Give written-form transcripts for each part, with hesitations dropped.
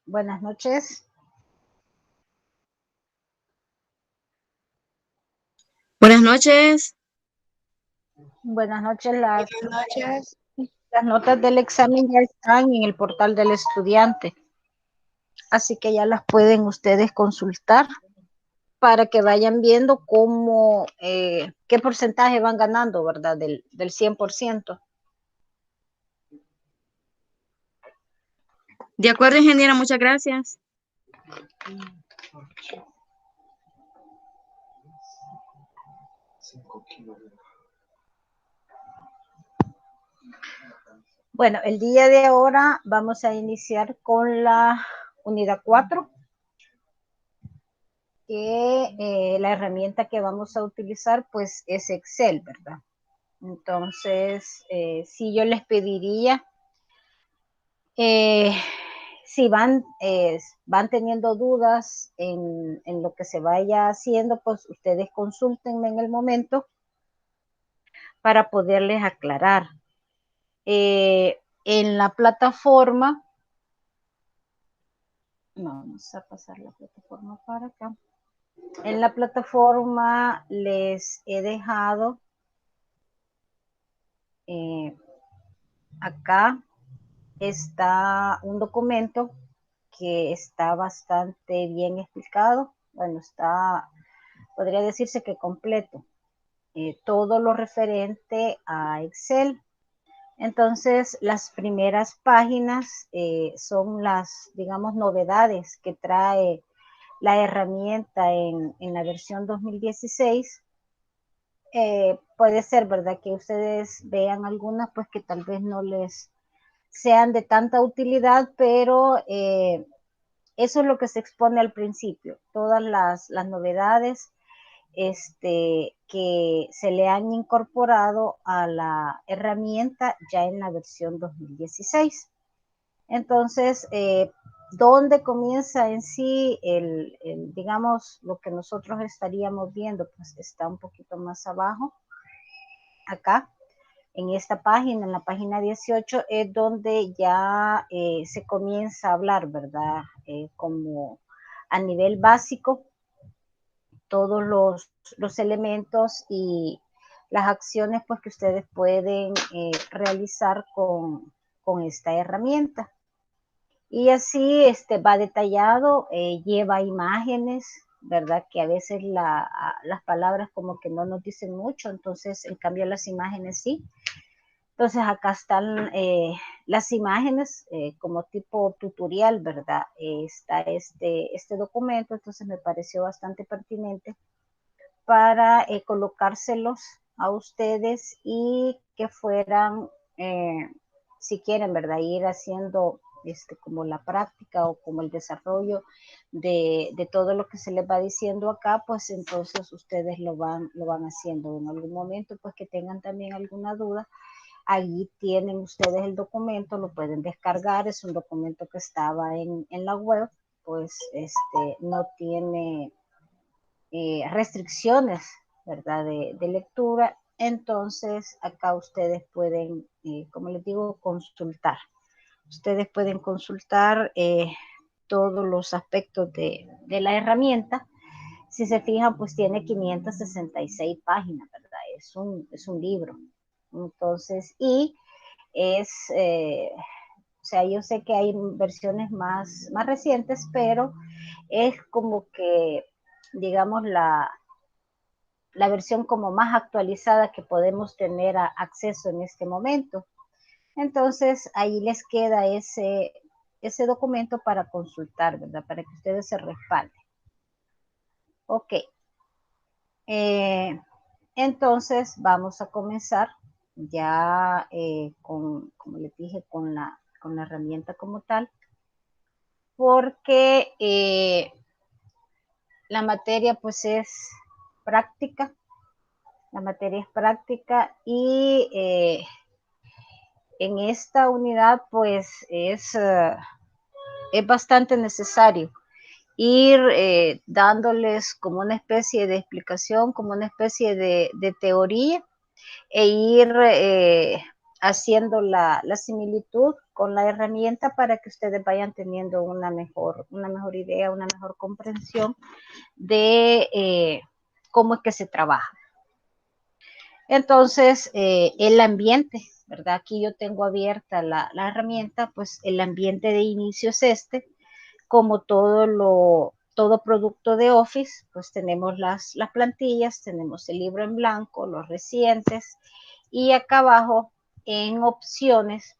Buenas noches. Buenas noches. Buenas noches. Buenas noches. Las notas del examen ya están en el portal del estudiante. Así que ya las pueden ustedes consultar para que vayan viendo cómo, qué porcentaje van ganando, ¿verdad? Del 100%. De acuerdo, ingeniera, muchas gracias. Bueno, el día de ahora vamos a iniciar con la unidad 4, que la herramienta que vamos a utilizar pues es Excel, ¿verdad? Entonces, sí, yo les pediría, si van teniendo dudas en lo que se vaya haciendo, pues ustedes consúltenme en el momento para poderles aclarar. En la plataforma, vamos a pasar la plataforma para acá. En la plataforma les he dejado acá está un documento que está bastante bien explicado. Bueno, podría decirse que completo. Todo lo referente a Excel. Entonces, las primeras páginas son las, digamos, novedades que trae la herramienta en la versión 2016. Puede ser, ¿verdad? Que ustedes vean algunas, pues que tal vez no les sean de tanta utilidad, pero eso es lo que se expone al principio. Todas las novedades que se le han incorporado a la herramienta ya en la versión 2016. Entonces, ¿dónde comienza en sí digamos, lo que nosotros estaríamos viendo? Pues está un poquito más abajo, acá, en esta página, en la página 18, es donde ya se comienza a hablar, ¿verdad? Como a nivel básico, todos los elementos y las acciones pues que ustedes pueden realizar con esta herramienta. Y así va detallado, lleva imágenes, ¿verdad? Que a veces las palabras como que no nos dicen mucho, entonces en cambio las imágenes sí. Entonces acá están las imágenes como tipo tutorial, ¿verdad? Está este documento, entonces me pareció bastante pertinente para colocárselos a ustedes y que fueran, si quieren, ¿verdad? Ir haciendo como la práctica o como el desarrollo de todo lo que se les va diciendo acá, pues entonces ustedes lo van haciendo en algún momento, pues que tengan también alguna duda. Allí tienen ustedes el documento, lo pueden descargar, es un documento que estaba en la web, pues no tiene restricciones, ¿verdad? De lectura. Entonces, acá ustedes pueden, como les digo, consultar. Ustedes pueden consultar todos los aspectos de la herramienta. Si se fijan, pues tiene 566 páginas, ¿verdad? Es un libro. Entonces, y es, o sea, yo sé que hay versiones más recientes, pero es como que, digamos, la versión como más actualizada que podemos tener acceso en este momento. Entonces, ahí les queda ese documento para consultar, ¿verdad? Para que ustedes se respalden. Ok. Entonces, vamos a comenzar ya como les dije, con la herramienta como tal, porque la materia pues es práctica. La materia es práctica y en esta unidad pues es bastante necesario ir dándoles como una especie de explicación, como una especie de teoría e ir haciendo la similitud con la herramienta para que ustedes vayan teniendo una mejor idea, una mejor comprensión de cómo es que se trabaja. Entonces, el ambiente, ¿verdad? Aquí yo tengo abierta la herramienta, pues el ambiente de inicio es este. Como todo producto de Office, pues tenemos las plantillas, tenemos el libro en blanco, los recientes, y acá abajo en opciones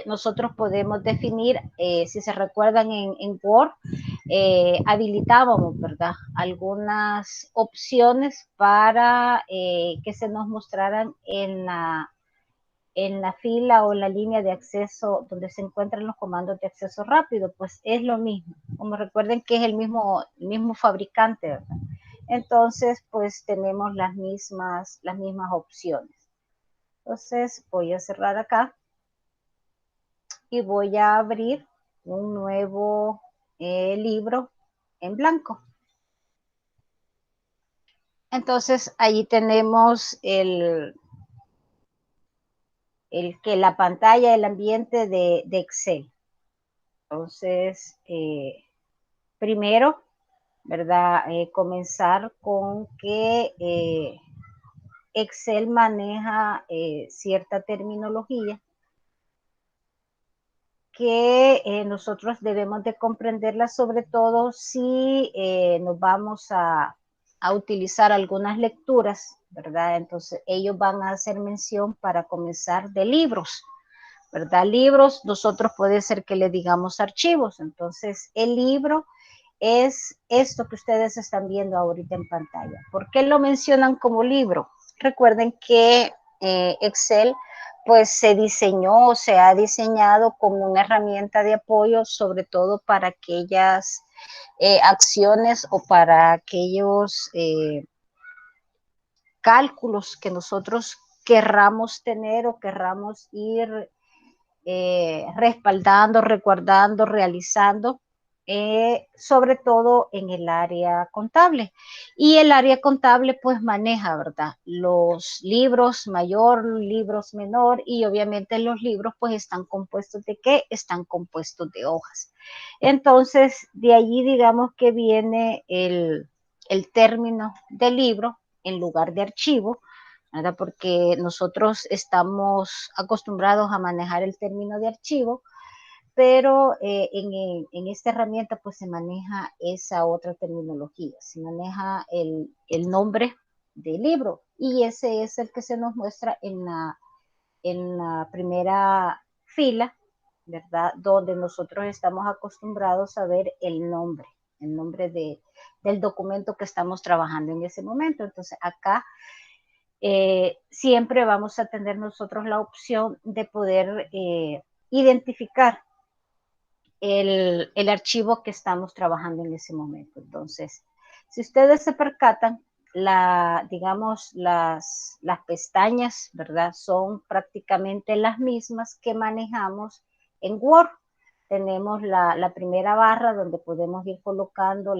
nosotros podemos definir, si se recuerdan en Word, habilitábamos, ¿verdad? Algunas opciones para que se nos mostraran en la fila o en la línea de acceso donde se encuentran los comandos de acceso rápido, pues es lo mismo. Como recuerden que es el mismo fabricante, ¿verdad? Entonces, pues tenemos las mismas opciones. Entonces, voy a cerrar acá y voy a abrir un nuevo libro en blanco. Entonces, allí tenemos la pantalla, el ambiente de Excel. Entonces, primero, ¿verdad? Comenzar con que Excel maneja cierta terminología que nosotros debemos de comprenderla, sobre todo si nos vamos a utilizar algunas lecturas, ¿verdad? Entonces ellos van a hacer mención para comenzar de libros, ¿verdad? Libros, nosotros puede ser que le digamos archivos, entonces el libro es esto que ustedes están viendo ahorita en pantalla. ¿Por qué lo mencionan como libro? Recuerden que Excel pues se ha diseñado como una herramienta de apoyo, sobre todo para aquellas acciones o para aquellos cálculos que nosotros querramos tener o querramos ir respaldando, recordando, realizando, sobre todo en el área contable. Y el área contable pues maneja, ¿verdad? Los libros mayor, libros menor, y obviamente los libros pues están compuestos ¿de qué? Están compuestos de hojas. Entonces, de allí digamos que viene el término de libro en lugar de archivo, ¿verdad? Porque nosotros estamos acostumbrados a manejar el término de archivo, pero en esta herramienta pues se maneja esa otra terminología, se maneja el nombre del libro, y ese es el que se nos muestra en la primera fila, ¿verdad? Donde nosotros estamos acostumbrados a ver el nombre del documento que estamos trabajando en ese momento. Entonces acá siempre vamos a tener nosotros la opción de poder identificar el archivo que estamos trabajando en ese momento. Entonces, si ustedes se percatan, digamos, las pestañas, ¿verdad? Son prácticamente las mismas que manejamos en Word. Tenemos la primera barra donde podemos ir colocando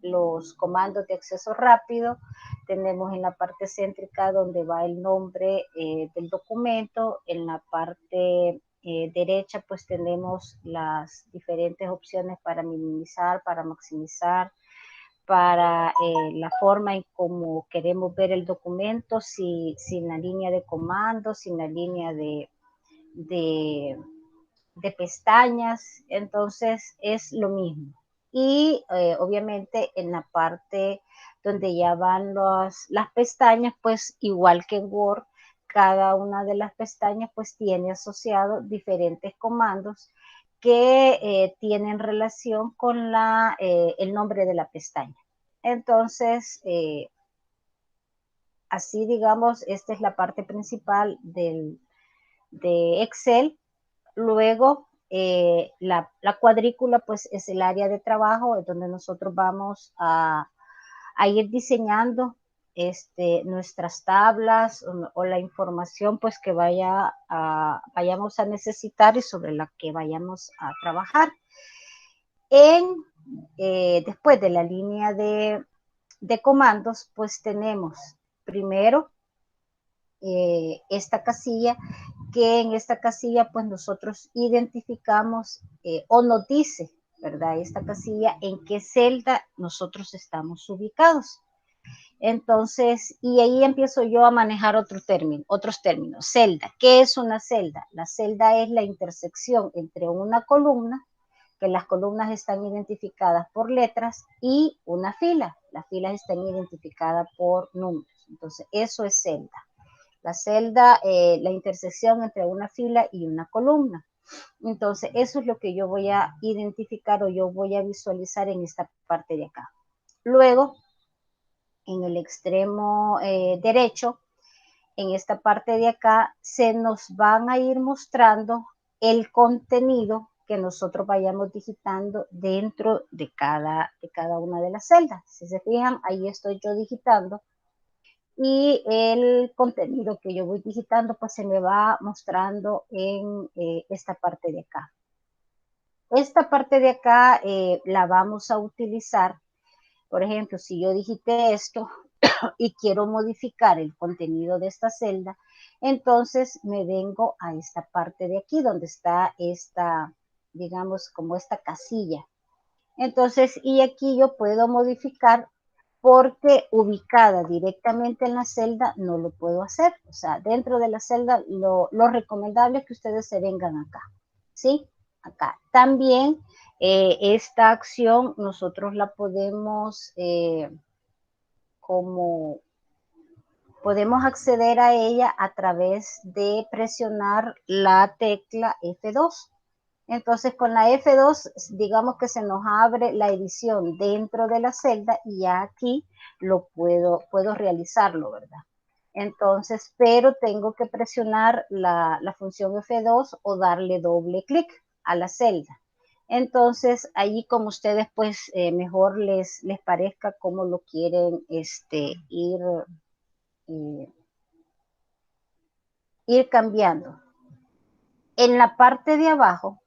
los comandos de acceso rápido. Tenemos en la parte céntrica donde va el nombre del documento. En la parte derecha pues tenemos las diferentes opciones para minimizar, para maximizar, para la forma en cómo queremos ver el documento, sin la línea de comandos, sin la línea de pestañas. Entonces es lo mismo. Y obviamente en la parte donde ya van las pestañas, pues igual que en Word, cada una de las pestañas pues tiene asociado diferentes comandos que tienen relación con el nombre de la pestaña. Entonces, así digamos, esta es la parte principal de Excel. Luego, la cuadrícula pues es el área de trabajo, es donde nosotros vamos a ir diseñando nuestras tablas o la información pues que vayamos a necesitar y sobre la que vayamos a trabajar. Después de la línea de comandos, pues tenemos primero esta casilla, que en esta casilla pues nosotros identificamos o nos dice, ¿verdad? Esta casilla en qué celda nosotros estamos ubicados. Entonces, y ahí empiezo yo a manejar otros términos. Celda. ¿Qué es una celda? La celda es la intersección entre una columna, que las columnas están identificadas por letras, y una fila. Las filas están identificadas por números. Entonces, eso es celda. La celda, la intersección entre una fila y una columna. Entonces, eso es lo que yo voy a identificar o yo voy a visualizar en esta parte de acá. Luego, en el extremo derecho, en esta parte de acá, se nos van a ir mostrando el contenido que nosotros vayamos digitando dentro de cada una de las celdas. Si se fijan, ahí estoy yo digitando y el contenido que yo voy digitando pues se me va mostrando en esta parte de acá. Esta parte de acá la vamos a utilizar, por ejemplo, si yo digité esto y quiero modificar el contenido de esta celda, entonces me vengo a esta parte de aquí donde está esta, digamos, como esta casilla. Entonces, y aquí yo puedo modificar porque ubicada directamente en la celda no lo puedo hacer. O sea, dentro de la celda lo recomendable es que ustedes se vengan acá, ¿sí? Acá. También esta acción nosotros la podemos como podemos acceder a ella a través de presionar la tecla F2. Entonces con la F2 digamos que se nos abre la edición dentro de la celda y ya aquí lo puedo realizarlo, ¿verdad? Entonces, pero tengo que presionar la función F2 o darle doble clic a la celda. Entonces, allí como ustedes pues mejor les parezca cómo lo quieren ir cambiando. En la parte de abajo,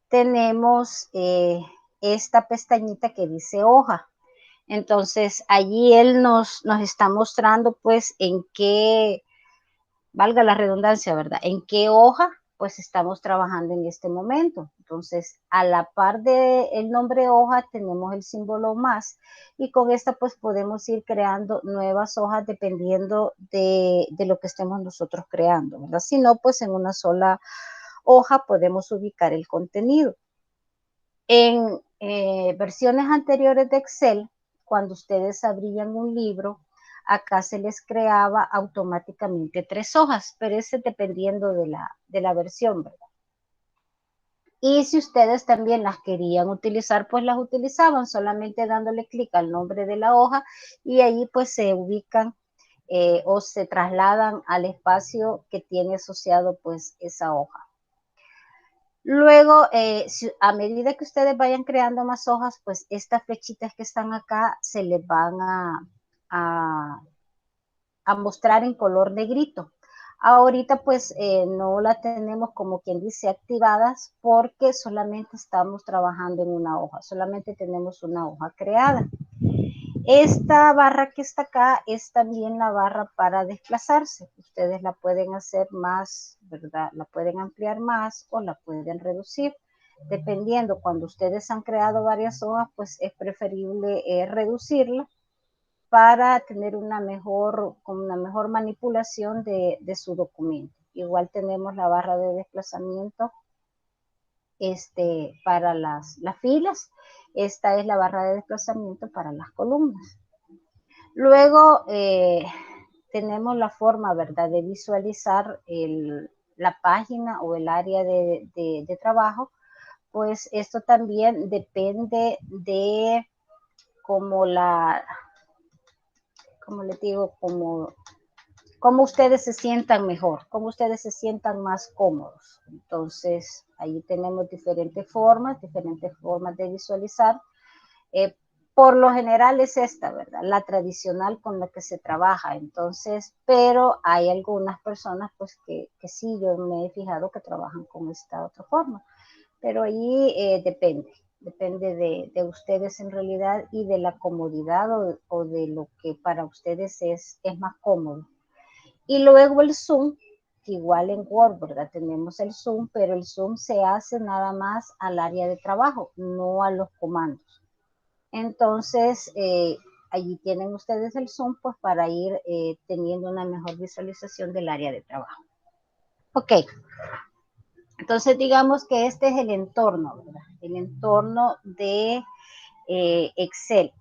tenemos esta pestañita que dice hoja. Entonces, allí él nos está mostrando pues en qué, valga la redundancia, ¿verdad? En qué hoja pues estamos trabajando en este momento. Entonces, a la par del nombre hoja tenemos el símbolo más y con esta pues podemos ir creando nuevas hojas dependiendo de lo que estemos nosotros creando, ¿verdad? Si no, pues en una sola hoja podemos ubicar el contenido. En versiones anteriores de Excel, cuando ustedes abrían un libro, acá se les creaba automáticamente 3 hojas, pero ese dependiendo de la versión, ¿verdad? Y si ustedes también las querían utilizar, pues las utilizaban solamente dándole clic al nombre de la hoja y ahí pues se ubican o se trasladan al espacio que tiene asociado pues esa hoja. Luego, a medida que ustedes vayan creando más hojas, pues estas flechitas que están acá se les van a mostrar en color negrito. Ahorita pues no la tenemos como quien dice activadas porque solamente estamos trabajando en una hoja, solamente tenemos una hoja creada. Esta barra que está acá es también la barra para desplazarse. Ustedes la pueden hacer más, ¿verdad? La pueden ampliar más o la pueden reducir. Dependiendo, cuando ustedes han creado varias hojas, pues es preferible reducirla para tener una mejor manipulación de su documento. Igual tenemos la barra de desplazamiento para las filas. Esta es la barra de desplazamiento para las columnas. Luego tenemos la forma, ¿verdad?, de visualizar la página o el área de trabajo. Pues esto también depende de como les digo, como ustedes se sientan mejor, como ustedes se sientan más cómodos. Entonces, ahí tenemos diferentes formas de visualizar. Por lo general es esta, ¿verdad? La tradicional con la que se trabaja. Entonces, pero hay algunas personas, pues, que sí, yo me he fijado que trabajan con esta otra forma. Pero ahí depende depende de ustedes en realidad y de la comodidad o de lo que para ustedes es más cómodo. Y luego el Zoom, que igual en Word, ¿verdad? Tenemos el Zoom, pero el Zoom se hace nada más al área de trabajo, no a los comandos. Entonces, allí tienen ustedes el Zoom pues para ir teniendo una mejor visualización del área de trabajo. Ok, entonces digamos que este es el entorno, ¿verdad? El entorno de Excel.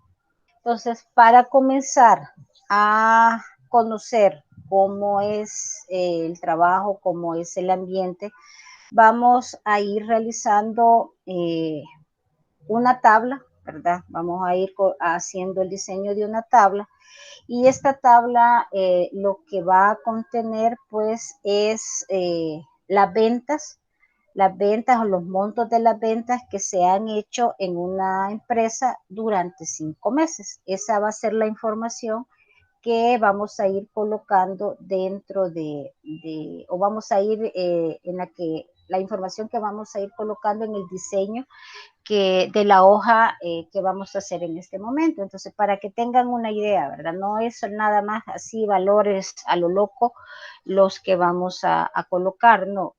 Entonces, para comenzar a conocer cómo es el trabajo, cómo es el ambiente, vamos a ir realizando una tabla, ¿verdad? Vamos a ir haciendo el diseño de una tabla y esta tabla lo que va a contener pues es las ventas o los montos de las ventas que se han hecho en una empresa durante 5 meses. Esa va a ser la información que vamos a ir colocando dentro o vamos a ir en la información que vamos a ir colocando en el diseño de la hoja que vamos a hacer en este momento. Entonces, para que tengan una idea, ¿verdad? No es nada más así valores a lo loco los que vamos a colocar, no,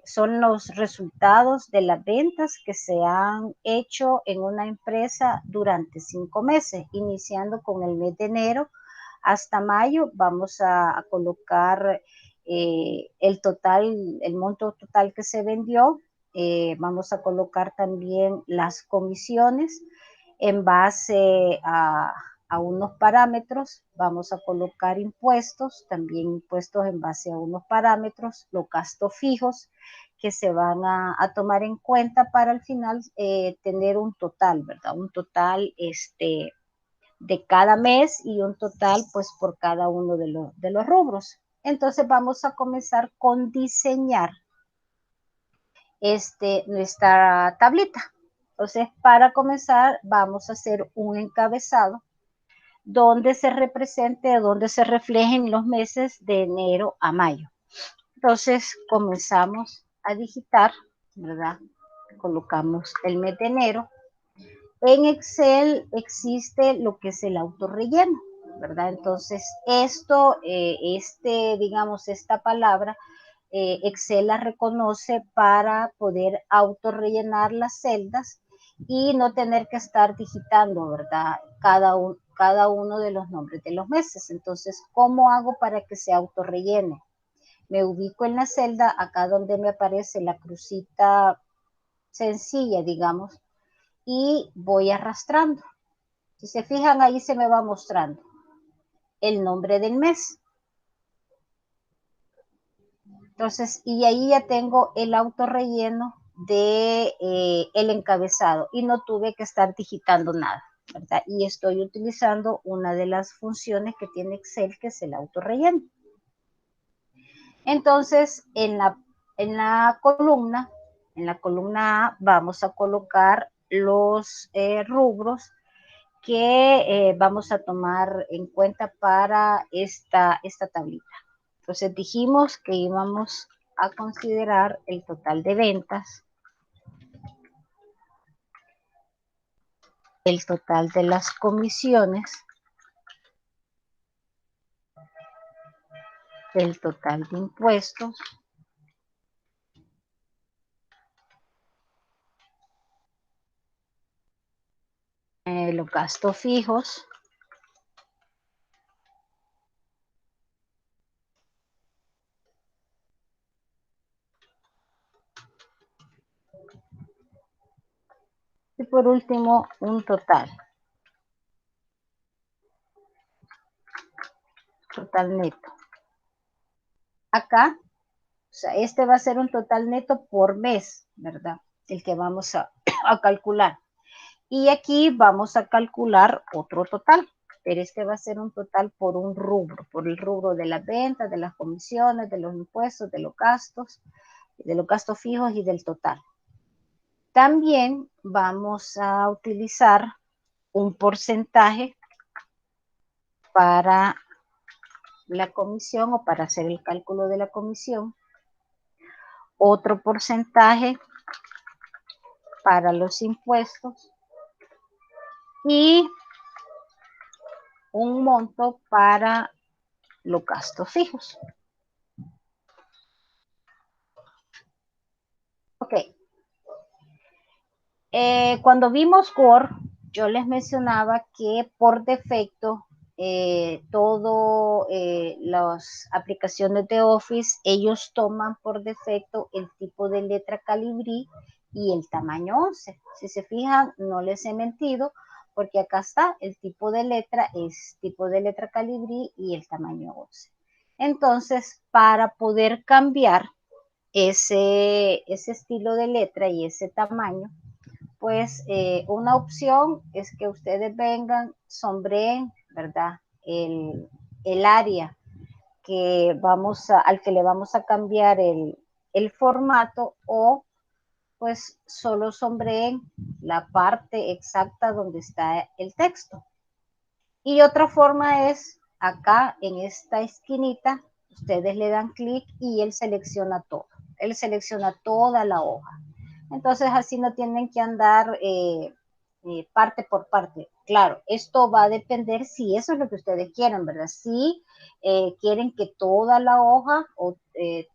son los resultados de las ventas que se han hecho en una empresa durante 5 meses, iniciando con el mes de enero hasta mayo. Vamos a colocar el total, el monto total que se vendió. Vamos a colocar también las comisiones en base a unos parámetros. Vamos a colocar impuestos, también impuestos en base a unos parámetros, los gastos fijos que se van a tomar en cuenta para al final tener un total, ¿verdad? Un total de cada mes y un total pues por cada uno de los rubros. Entonces vamos a comenzar con diseñar nuestra tablita. Entonces, para comenzar, vamos a hacer un encabezado donde se represente, donde se reflejen los meses de enero a mayo. Entonces, comenzamos a digitar, ¿verdad? Colocamos el mes de enero. En Excel existe lo que es el autorrelleno, ¿verdad? Entonces, digamos, esta palabra, Excel la reconoce para poder autorrellenar las celdas y no tener que estar digitando, ¿verdad? Cada uno de los nombres de los meses. Entonces, ¿cómo hago para que se autorrellene? Me ubico en la celda, acá donde me aparece la crucita sencilla, digamos, y voy arrastrando. Si se fijan, ahí se me va mostrando el nombre del mes. Entonces, y ahí ya tengo el autorrelleno de el encabezado y no tuve que estar digitando nada, ¿verdad? Y estoy utilizando una de las funciones que tiene Excel, que es el autorrelleno. Entonces, en la columna A vamos a colocar los rubros que vamos a tomar en cuenta para esta tablita. Entonces dijimos que íbamos a considerar el total de ventas, el total de las comisiones, el total de impuestos, los gastos fijos, y por último un total neto. Acá, o sea, este va a ser un total neto por mes, ¿verdad? El que vamos a calcular. Y aquí vamos a calcular otro total, pero este va a ser un total por un rubro, por el rubro de las ventas, de las comisiones, de los impuestos, de los gastos fijos y del total. También vamos a utilizar un porcentaje para la comisión o para hacer el cálculo de la comisión, otro porcentaje para los impuestos y un monto para los gastos fijos. Ok. Cuando vimos Word, yo les mencionaba que por defecto las aplicaciones de Office, ellos toman por defecto el tipo de letra Calibri y el tamaño 11. Si se fijan, no les he mentido, porque acá está el tipo de letra, es tipo de letra Calibri y el tamaño 11. Entonces, para poder cambiar ese estilo de letra y ese tamaño, pues una opción es que ustedes vengan, sombreen, ¿verdad? El área al que le vamos a cambiar el formato, o pues solo sombreen la parte exacta donde está el texto. Y otra forma es acá en esta esquinita, ustedes le dan clic y él selecciona todo. Él selecciona toda la hoja. Entonces así no tienen que andar parte por parte. Claro, esto va a depender si eso es lo que ustedes quieren, ¿verdad? Si quieren que toda la hoja o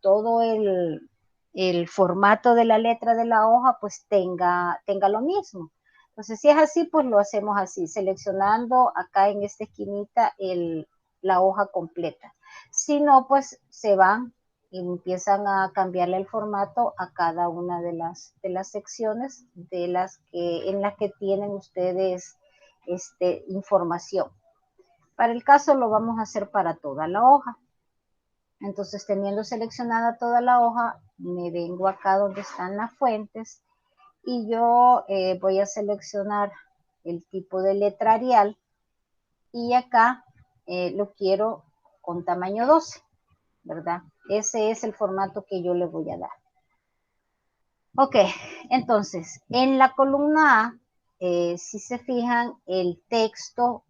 todo el formato de la letra de la hoja pues tenga lo mismo. Entonces, si es así, pues lo hacemos así, seleccionando acá en esta esquinita la hoja completa. Si no, pues se van y empiezan a cambiarle el formato a cada una de las secciones en las que tienen ustedes información. Para el caso lo vamos a hacer para toda la hoja. Entonces, teniendo seleccionada toda la hoja, me vengo acá donde están las fuentes y yo voy a seleccionar el tipo de letra Arial y acá lo quiero con tamaño 12, ¿verdad? Ese es el formato que yo le voy a dar. Ok, entonces, en la columna A, si se fijan, el texto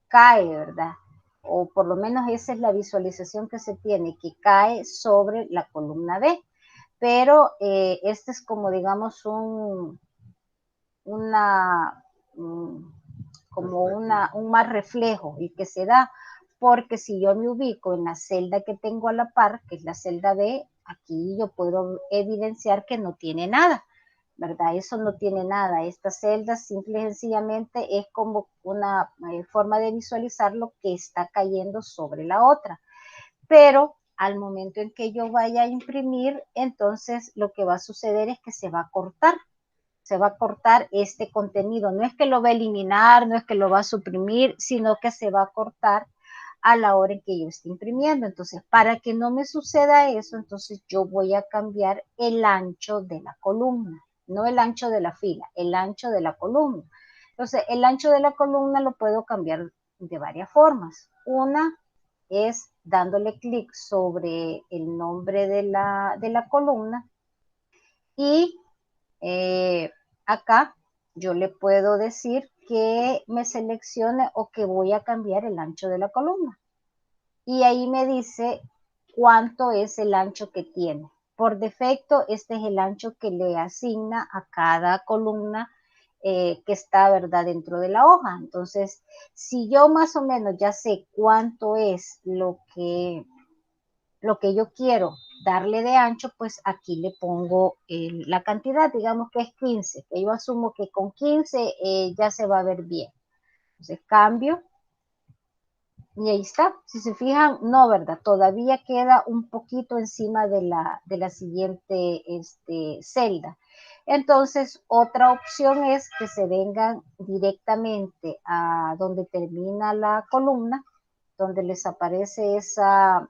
cae, ¿verdad? O por lo menos esa es la visualización que se tiene, que cae sobre la columna B. Pero este es como, digamos, un más reflejo y que se da porque si yo me ubico en la celda que tengo a la par, que es la celda B, aquí yo puedo evidenciar que no tiene nada, ¿verdad? Eso no tiene nada. Esta celda simple y sencillamente es como una forma de visualizar lo que está cayendo sobre la otra. Pero al momento en que yo vaya a imprimir, entonces lo que va a suceder es que se va a cortar este contenido. No es que lo va a eliminar, no es que lo va a suprimir, sino que se va a cortar a la hora en que yo esté imprimiendo. Entonces, para que no me suceda eso, entonces yo voy a cambiar el ancho de la columna, no el ancho de la fila, el ancho de la columna. Entonces, el ancho de la columna lo puedo cambiar de varias formas. Una es dándole clic sobre el nombre de la columna y acá yo le puedo decir que me seleccione o que voy a cambiar el ancho de la columna. Y ahí me dice cuánto es el ancho que tiene. Por defecto, este es el ancho que le asigna a cada columna que está, ¿verdad?, dentro de la hoja. Entonces, si yo más o menos ya sé cuánto es lo que yo quiero darle de ancho, pues aquí le pongo la cantidad, digamos que es 15, que yo asumo que con 15 ya se va a ver bien. Entonces cambio y ahí está. Si se fijan, no, ¿verdad? Todavía queda un poquito encima de la siguiente celda. Entonces, otra opción es que se vengan directamente a donde termina la columna, donde les aparece esa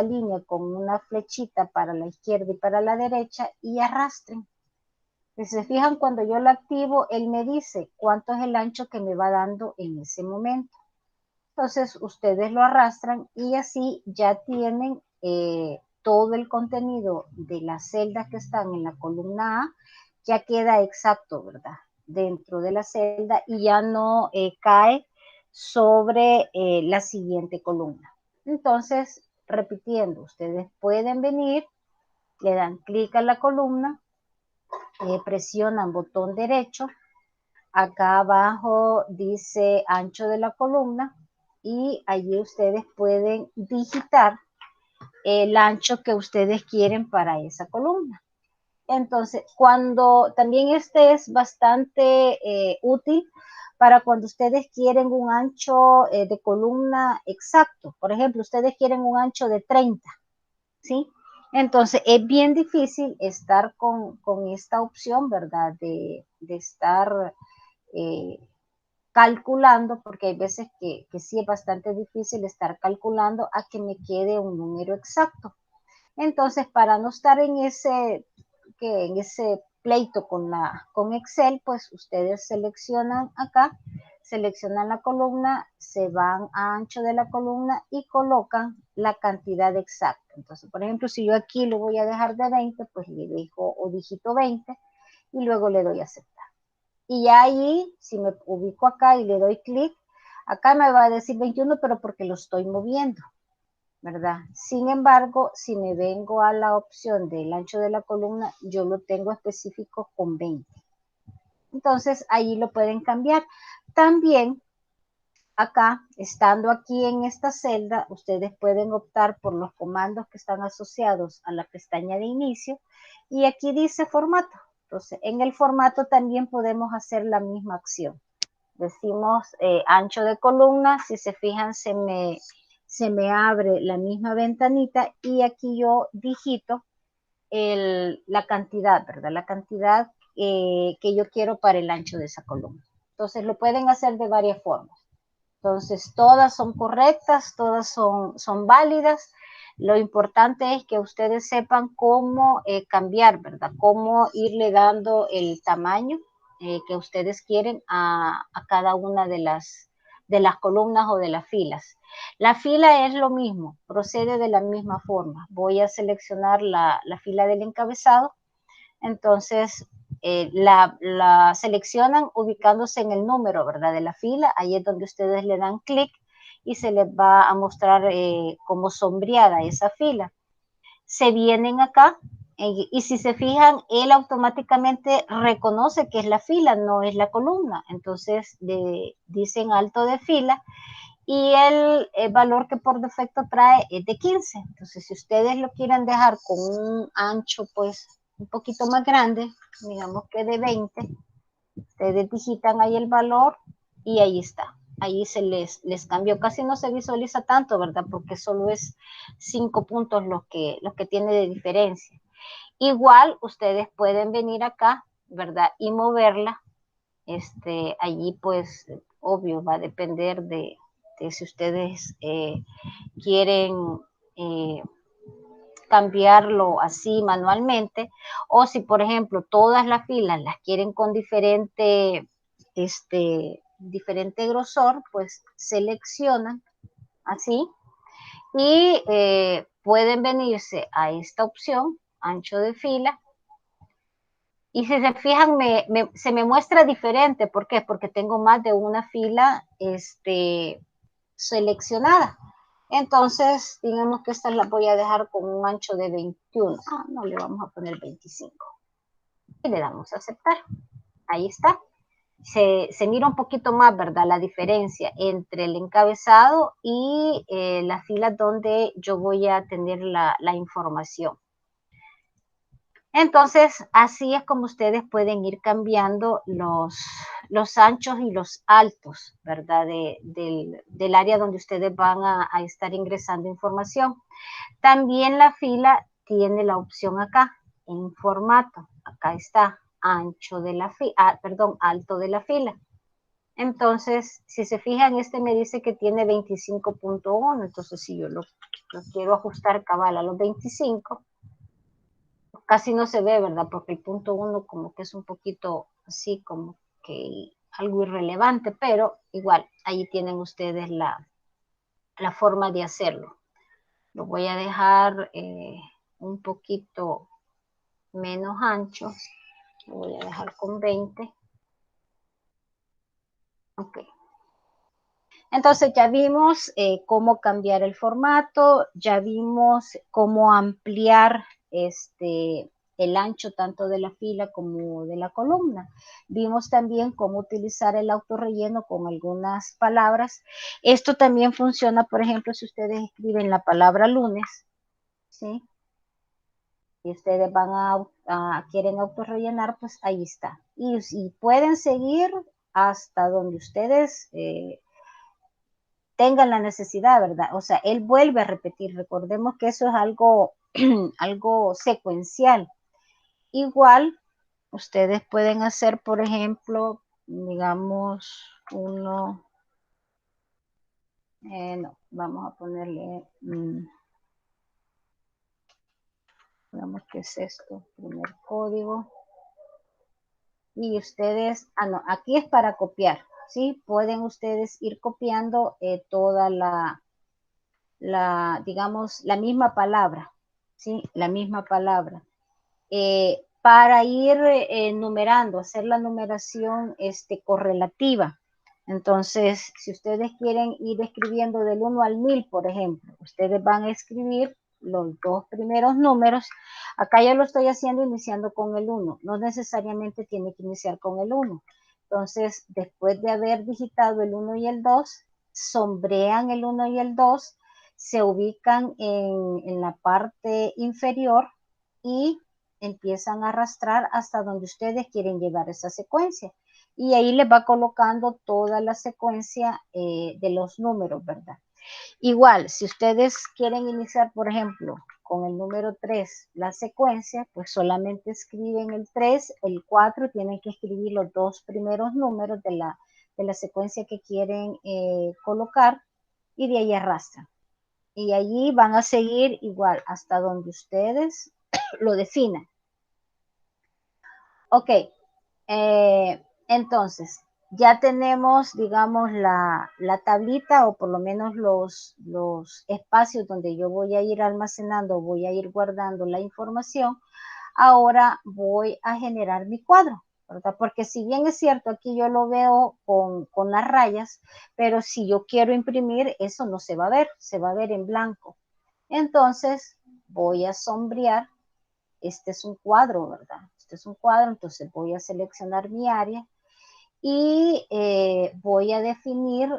línea con una flechita para la izquierda y para la derecha y arrastren. Si se fijan, cuando yo lo activo, él me dice cuánto es el ancho que me va dando en ese momento. Entonces, ustedes lo arrastran y así ya tienen todo el contenido de las celdas que están en la columna A, ya queda exacto, ¿verdad?, dentro de la celda y ya no cae sobre la siguiente columna. Entonces, repitiendo, ustedes pueden venir, le dan clic a la columna presionan botón derecho. Acá abajo dice ancho de la columna y allí ustedes pueden digitar el ancho que ustedes quieren para esa columna. Entonces, también este es bastante útil para cuando ustedes quieren un ancho de columna exacto. Por ejemplo, ustedes quieren un ancho de 30, ¿sí? Entonces, es bien difícil estar con esta opción, ¿verdad? De estar calculando, porque hay veces que sí es bastante difícil estar calculando a que me quede un número exacto. Entonces, para no estar en ese pleito con Excel, pues ustedes seleccionan acá, seleccionan la columna, se van a ancho de la columna y colocan la cantidad exacta. Entonces, por ejemplo, si yo aquí lo voy a dejar de 20, pues le dejo o digito 20 y luego le doy a aceptar. Y ya ahí, si me ubico acá y le doy clic, acá me va a decir 21, pero porque lo estoy moviendo, ¿verdad? Sin embargo, si me vengo a la opción del ancho de la columna, yo lo tengo específico con 20. Entonces, ahí lo pueden cambiar. También, acá, estando aquí en esta celda, ustedes pueden optar por los comandos que están asociados a la pestaña de inicio y aquí dice formato. Entonces, en el formato también podemos hacer la misma acción. Decimos ancho de columna, si se fijan se me abre la misma ventanita y aquí yo digito la cantidad, ¿verdad? La cantidad que yo quiero para el ancho de esa columna. Entonces lo pueden hacer de varias formas. Entonces todas son correctas, todas son válidas. Lo importante es que ustedes sepan cómo cambiar, ¿verdad? Cómo irle dando el tamaño que ustedes quieren a cada una de las columnas o de las filas. La fila es lo mismo, procede de la misma forma. Voy a seleccionar la fila del encabezado. Entonces, la seleccionan ubicándose en el número, ¿verdad? De la fila. Ahí es donde ustedes le dan clic y se les va a mostrar como sombreada esa fila. Se vienen acá y si se fijan, él automáticamente reconoce que es la fila, no es la columna. Entonces, dicen alto de fila y el valor que por defecto trae es de 15. Entonces, si ustedes lo quieren dejar con un ancho, pues, un poquito más grande, digamos que de 20, ustedes digitan ahí el valor y ahí está. Ahí se les cambió. Casi no se visualiza tanto, ¿verdad? Porque solo es 5 puntos los que tiene de diferencia. Igual, ustedes pueden venir acá, ¿verdad? Y moverla. Allí, pues, obvio, va a depender de si ustedes quieren cambiarlo así manualmente o si por ejemplo todas las filas las quieren con diferente grosor, pues seleccionan así y pueden venirse a esta opción ancho de fila y si se fijan se me muestra diferente. ¿Por qué? Porque tengo más de una fila seleccionada. Entonces, digamos que esta la voy a dejar con un ancho de 21. No le vamos a poner 25. Y le damos a aceptar. Ahí está. Se mira un poquito más, ¿verdad? La diferencia entre el encabezado y la fila donde yo voy a tener la información. Entonces, así es como ustedes pueden ir cambiando los anchos y los altos, ¿verdad? Del área donde ustedes van a estar ingresando información. También la fila tiene la opción acá, en formato. Acá está, alto de la fila. Entonces, si se fijan, me dice que tiene 25.1. Entonces, si yo lo quiero ajustar cabal a los 25, casi no se ve, ¿verdad? Porque el punto 1 como que es un poquito así, como que algo irrelevante, pero igual, ahí tienen ustedes la forma de hacerlo. Lo voy a dejar un poquito menos ancho. Lo voy a dejar con 20. Ok. Entonces ya vimos cómo cambiar el formato, ya vimos cómo ampliar el ancho tanto de la fila como de la columna. Vimos también cómo utilizar el autorrelleno con algunas palabras. Esto también funciona, por ejemplo, si ustedes escriben la palabra lunes, ¿sí? Y ustedes van quieren autorrellenar, pues ahí está. Y pueden seguir hasta donde ustedes tengan la necesidad, ¿verdad? O sea, él vuelve a repetir. Recordemos que eso es algo, algo secuencial. Igual, ustedes pueden hacer, por ejemplo, digamos, no, vamos a ponerle, digamos que es esto, primer código. Y ustedes, no, aquí es para copiar, ¿sí? Pueden ustedes ir copiando toda digamos, la misma palabra, ¿sí? La misma palabra. Para ir numerando, hacer la numeración correlativa. Entonces, si ustedes quieren ir escribiendo del 1 al 1000, por ejemplo, ustedes van a escribir los dos primeros números. Acá yo lo estoy haciendo iniciando con el 1. No necesariamente tiene que iniciar con el 1. Entonces, después de haber digitado el 1 y el 2, sombrean el 1 y el 2, se ubican en la parte inferior y empiezan a arrastrar hasta donde ustedes quieren llevar esa secuencia. Y ahí les va colocando toda la secuencia de los números, ¿verdad? Igual, si ustedes quieren iniciar, por ejemplo, con el número 3, la secuencia, pues solamente escriben el 3, el 4, tienen que escribir los dos primeros números de la secuencia que quieren colocar y de ahí arrastran. Y allí van a seguir igual hasta donde ustedes lo definan. Ok, entonces ya tenemos, digamos, la tablita o por lo menos los espacios donde yo voy a ir almacenando, voy a ir guardando la información. Ahora voy a generar mi cuadro, ¿verdad? Porque si bien es cierto, aquí yo lo veo con las rayas, pero si yo quiero imprimir, eso no se va a ver, se va a ver en blanco. Entonces voy a sombrear. Este es un cuadro, ¿verdad? Este es un cuadro, entonces voy a seleccionar mi área y voy a definir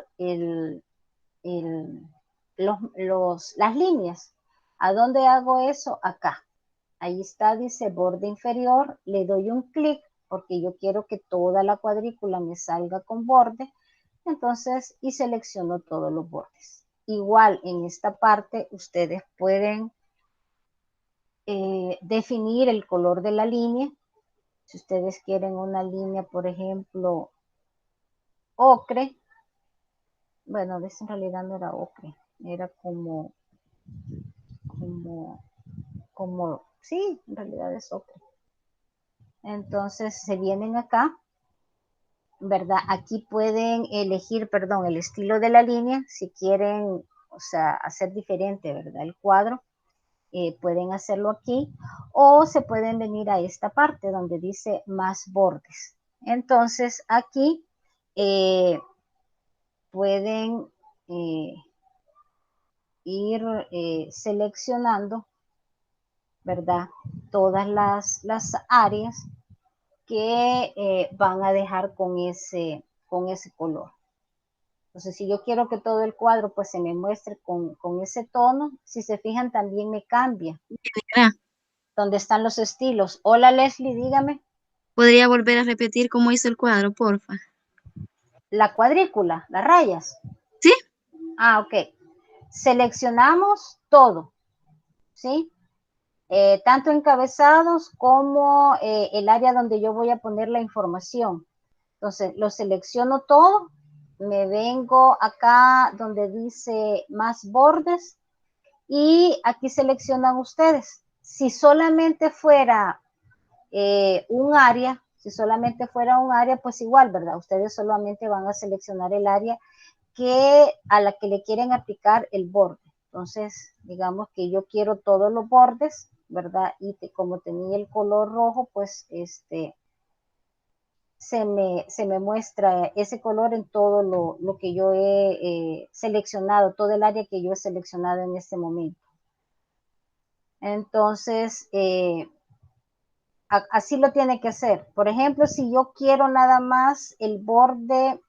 las líneas. ¿A dónde hago eso? Acá. Ahí está, dice borde inferior, le doy un clic porque yo quiero que toda la cuadrícula me salga con borde, entonces, y selecciono todos los bordes. Igual en esta parte ustedes pueden definir el color de la línea. Si ustedes quieren una línea, por ejemplo, ocre, bueno, en realidad no era ocre, era sí, en realidad es ocre. Entonces se vienen acá, ¿verdad? Aquí pueden elegir, perdón, el estilo de la línea, si quieren, o sea, hacer diferente, ¿verdad? El cuadro. Pueden hacerlo aquí o se pueden venir a esta parte donde dice más bordes. Entonces aquí pueden ir seleccionando, ¿verdad? Todas las áreas que van a dejar con ese color. Entonces, si yo quiero que todo el cuadro pues se me muestre con ese tono, si se fijan también me cambia. ¿Dónde están los estilos? Hola Leslie, dígame. ¿Podría volver a repetir cómo hizo el cuadro, porfa? La cuadrícula, las rayas. ¿Sí? Ok. Seleccionamos todo, ¿sí? Tanto encabezados como el área donde yo voy a poner la información. Entonces, lo selecciono todo, me vengo acá donde dice más bordes y aquí seleccionan ustedes. Si solamente fuera un área, si solamente fuera un área, pues igual, ¿verdad? Ustedes solamente van a seleccionar el área a la que le quieren aplicar el borde. Entonces, digamos que yo quiero todos los bordes, ¿verdad? Y como tenía el color rojo, pues se me muestra ese color en todo lo que yo he seleccionado, todo el área que yo he seleccionado en este momento. Entonces, así lo tiene que hacer. Por ejemplo, si yo quiero nada más el borde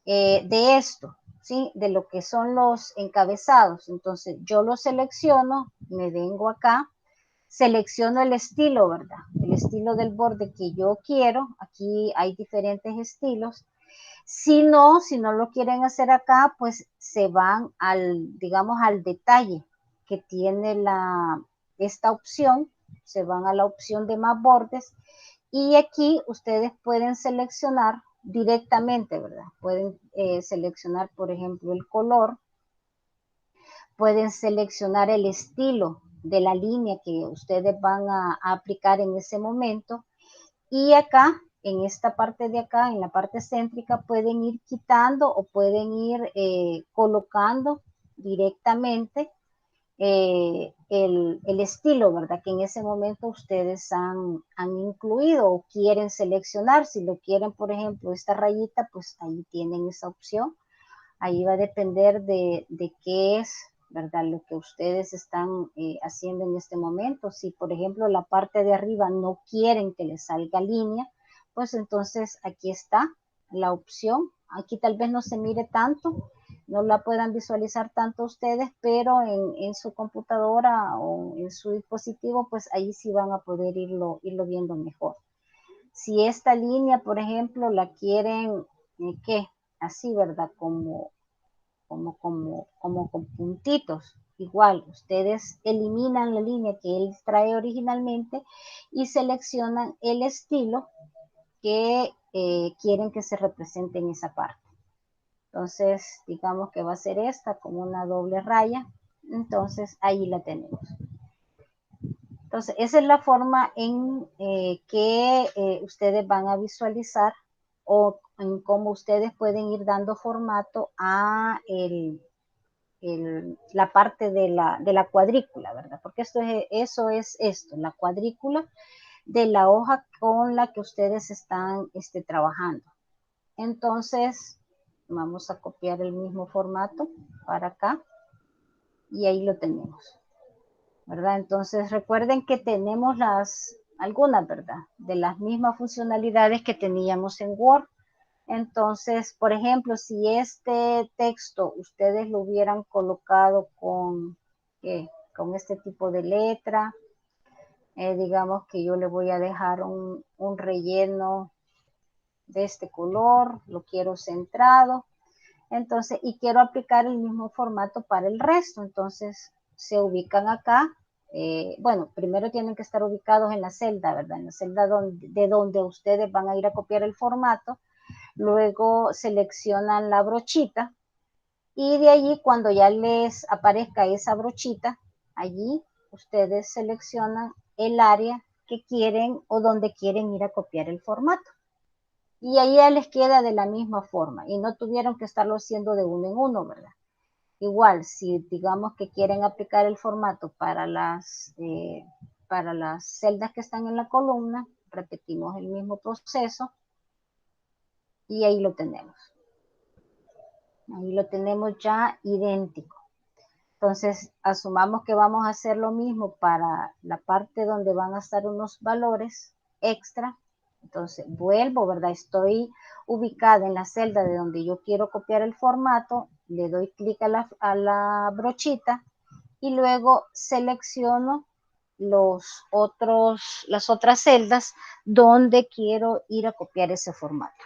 de esto, ¿sí? De lo que son los encabezados. Entonces yo lo selecciono, me vengo acá, selecciono el estilo, ¿verdad? El estilo del borde que yo quiero. Aquí hay diferentes estilos. Si no lo quieren hacer acá, pues se van al, digamos, al detalle que tiene esta opción. Se van a la opción de más bordes y aquí ustedes pueden seleccionar directamente, ¿verdad? Pueden seleccionar, por ejemplo, el color, pueden seleccionar el estilo de la línea que ustedes van a aplicar en ese momento y acá, en esta parte de acá, en la parte céntrica, pueden ir quitando o pueden ir colocando directamente el estilo, ¿verdad? Que en ese momento ustedes han incluido o quieren seleccionar. Si lo quieren, por ejemplo, esta rayita, pues ahí tienen esa opción. Ahí va a depender de qué es, ¿verdad? Lo que ustedes están haciendo en este momento. Si, por ejemplo, la parte de arriba no quieren que les salga línea, pues entonces aquí está la opción. Aquí tal vez no se mire tanto, no la puedan visualizar tanto ustedes, pero en su computadora o en su dispositivo, pues ahí sí van a poder irlo viendo mejor. Si esta línea, por ejemplo, la quieren, ¿qué? Así, ¿verdad? Como con puntitos. Igual, ustedes eliminan la línea que él trae originalmente y seleccionan el estilo que quieren que se represente en esa parte. Entonces, digamos que va a ser esta como una doble raya. Entonces, ahí la tenemos. Entonces, esa es la forma en que ustedes van a visualizar o en cómo ustedes pueden ir dando formato a la parte de la cuadrícula, ¿verdad? Porque eso es esto, la cuadrícula de la hoja con la que ustedes están trabajando. Entonces, vamos a copiar el mismo formato para acá y ahí lo tenemos, ¿verdad? Entonces, recuerden que tenemos algunas, ¿verdad? De las mismas funcionalidades que teníamos en Word. Entonces, por ejemplo, si este texto ustedes lo hubieran colocado con este tipo de letra, digamos que yo le voy a dejar un relleno de este color, lo quiero centrado, entonces, y quiero aplicar el mismo formato para el resto, entonces se ubican acá. Bueno, primero tienen que estar ubicados en la celda, ¿verdad? En la celda de donde ustedes van a ir a copiar el formato. Luego seleccionan la brochita y de allí cuando ya les aparezca esa brochita, allí ustedes seleccionan el área que quieren o donde quieren ir a copiar el formato. Y ahí ya les queda de la misma forma y no tuvieron que estarlo haciendo de uno en uno, ¿verdad? Igual, si digamos que quieren aplicar el formato para las celdas que están en la columna, repetimos el mismo proceso y ahí lo tenemos. Ahí lo tenemos ya idéntico. Entonces, asumamos que vamos a hacer lo mismo para la parte donde van a estar unos valores extra. Entonces, vuelvo, ¿verdad? Estoy ubicada en la celda de donde yo quiero copiar el formato, le doy clic a la brochita y luego selecciono las otras celdas donde quiero ir a copiar ese formato,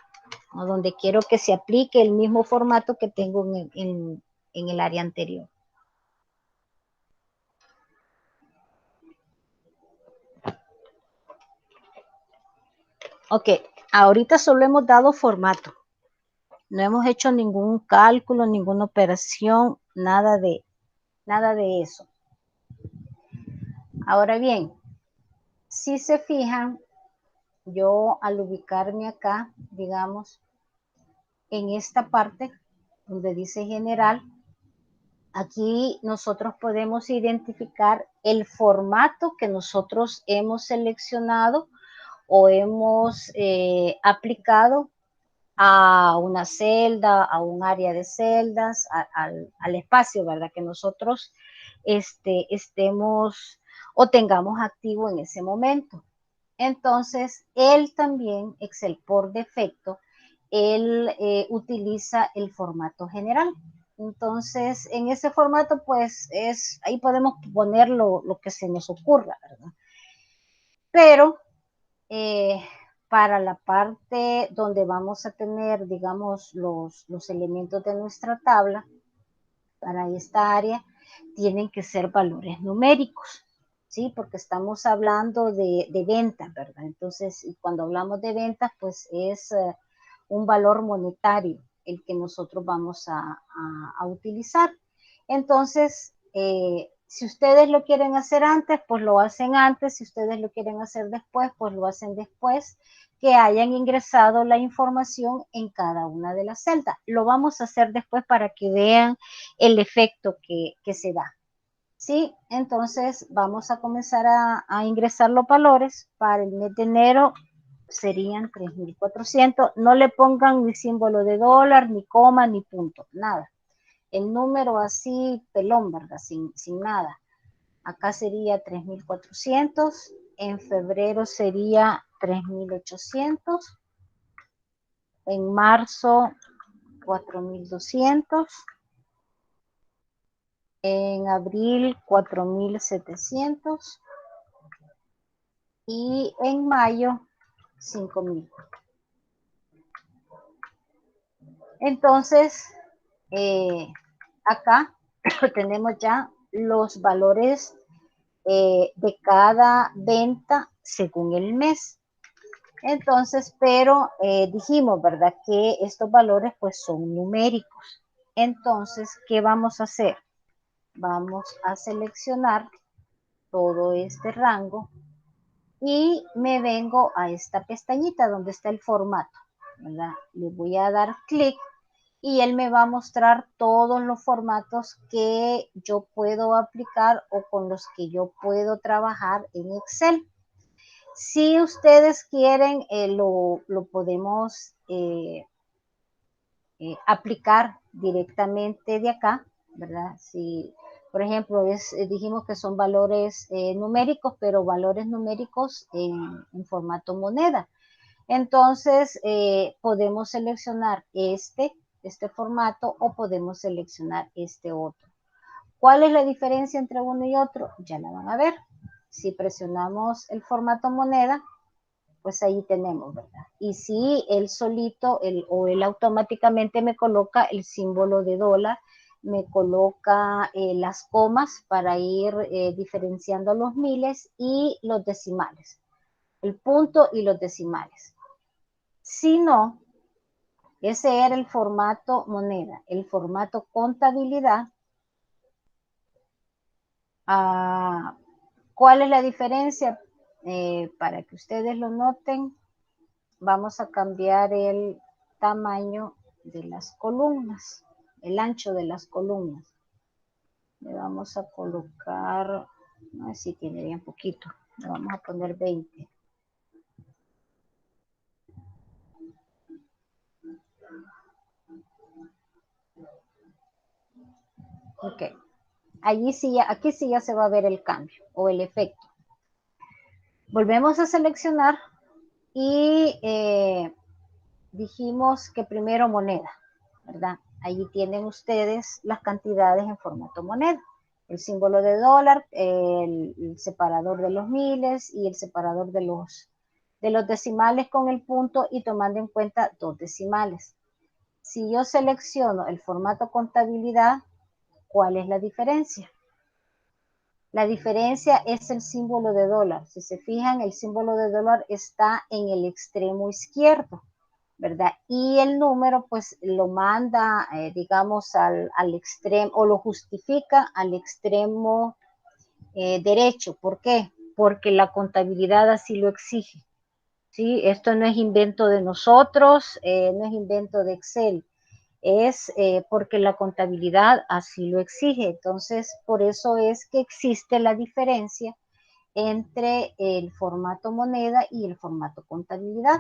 o donde quiero que se aplique el mismo formato que tengo en el área anterior. Ok, ahorita solo hemos dado formato. No hemos hecho ningún cálculo, ninguna operación, nada de eso. Ahora bien, si se fijan, yo al ubicarme acá, digamos, en esta parte donde dice general, aquí nosotros podemos identificar el formato que nosotros hemos seleccionado o hemos aplicado a una celda, a un área de celdas, al espacio, ¿verdad? Que nosotros estemos o tengamos activo en ese momento. Entonces, él también, Excel por defecto, él utiliza el formato general. Entonces, en ese formato, pues, ahí podemos poner lo que se nos ocurra, ¿verdad? Pero eh, para la parte donde vamos a tener, digamos, los elementos de nuestra tabla, para esta área, tienen que ser valores numéricos, ¿sí? Porque estamos hablando de ventas, ¿verdad? Entonces, cuando hablamos de ventas, pues es un valor monetario el que nosotros vamos a utilizar. Entonces, si ustedes lo quieren hacer antes, pues lo hacen antes. Si ustedes lo quieren hacer después, pues lo hacen después que hayan ingresado la información en cada una de las celdas. Lo vamos a hacer después para que vean el efecto que se da. ¿Sí? Entonces vamos a comenzar a ingresar los valores. Para el mes de enero serían 3.400. No le pongan ni símbolo de dólar, ni coma, ni punto, nada. El número así pelón, ¿verdad? Sin nada. Acá sería 3.400. En febrero sería 3.800. En marzo 4.200. En abril 4.700 y en mayo 5.000. Entonces, acá tenemos ya los valores de cada venta según el mes. Entonces, pero dijimos, ¿verdad? Que estos valores pues son numéricos. Entonces, ¿qué vamos a hacer? Vamos a seleccionar todo este rango y me vengo a esta pestañita donde está el formato, ¿verdad? Le voy a dar clic y él me va a mostrar todos los formatos que yo puedo aplicar o con los que yo puedo trabajar en Excel. Si ustedes quieren, lo podemos aplicar directamente de acá, ¿verdad? Si, por ejemplo, dijimos que son valores numéricos, pero valores numéricos en formato moneda. Entonces, podemos seleccionar este formato o podemos seleccionar este otro. ¿Cuál es la diferencia entre uno y otro? Ya la van a ver. Si presionamos el formato moneda, pues ahí tenemos, ¿verdad? Y si él solito o él automáticamente me coloca el símbolo de dólar, me coloca las comas para ir diferenciando los miles y los decimales, el punto y los decimales. Si no, ese era el formato moneda. El formato contabilidad, ¿cuál es la diferencia? Para que ustedes lo noten, vamos a cambiar el tamaño de las columnas, el ancho de las columnas. Le vamos a colocar, no sé si tiene bien poquito, le vamos a poner 20. Ok, aquí sí ya se va a ver el cambio o el efecto. Volvemos a seleccionar y dijimos que primero moneda, ¿verdad? Allí tienen ustedes las cantidades en formato moneda. El símbolo de dólar, el separador de los miles y el separador de los decimales con el punto y tomando en cuenta dos decimales. Si yo selecciono el formato contabilidad, ¿cuál es la diferencia? La diferencia es el símbolo de dólar. Si se fijan, el símbolo de dólar está en el extremo izquierdo, ¿verdad? Y el número pues lo manda, digamos, al extremo o lo justifica al extremo derecho. ¿Por qué? Porque la contabilidad así lo exige. ¿Sí? Esto no es invento de nosotros, no es invento de Excel, es porque la contabilidad así lo exige. Entonces, por eso es que existe la diferencia entre el formato moneda y el formato contabilidad.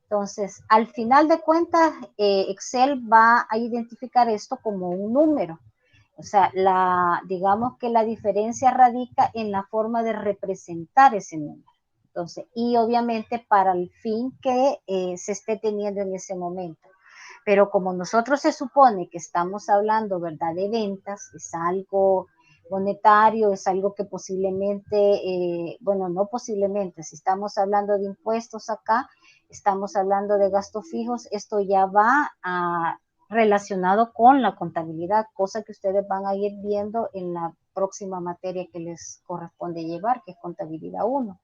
Entonces, al final de cuentas, Excel va a identificar esto como un número. O sea, digamos que la diferencia radica en la forma de representar ese número. Entonces, y obviamente para el fin que se esté teniendo en ese momento. Pero como nosotros se supone que estamos hablando, ¿verdad?, de ventas, es algo monetario, es algo que posiblemente, bueno, no posiblemente, si estamos hablando de impuestos acá, estamos hablando de gastos fijos, esto ya va relacionado con la contabilidad, cosa que ustedes van a ir viendo en la próxima materia que les corresponde llevar, que es contabilidad 1.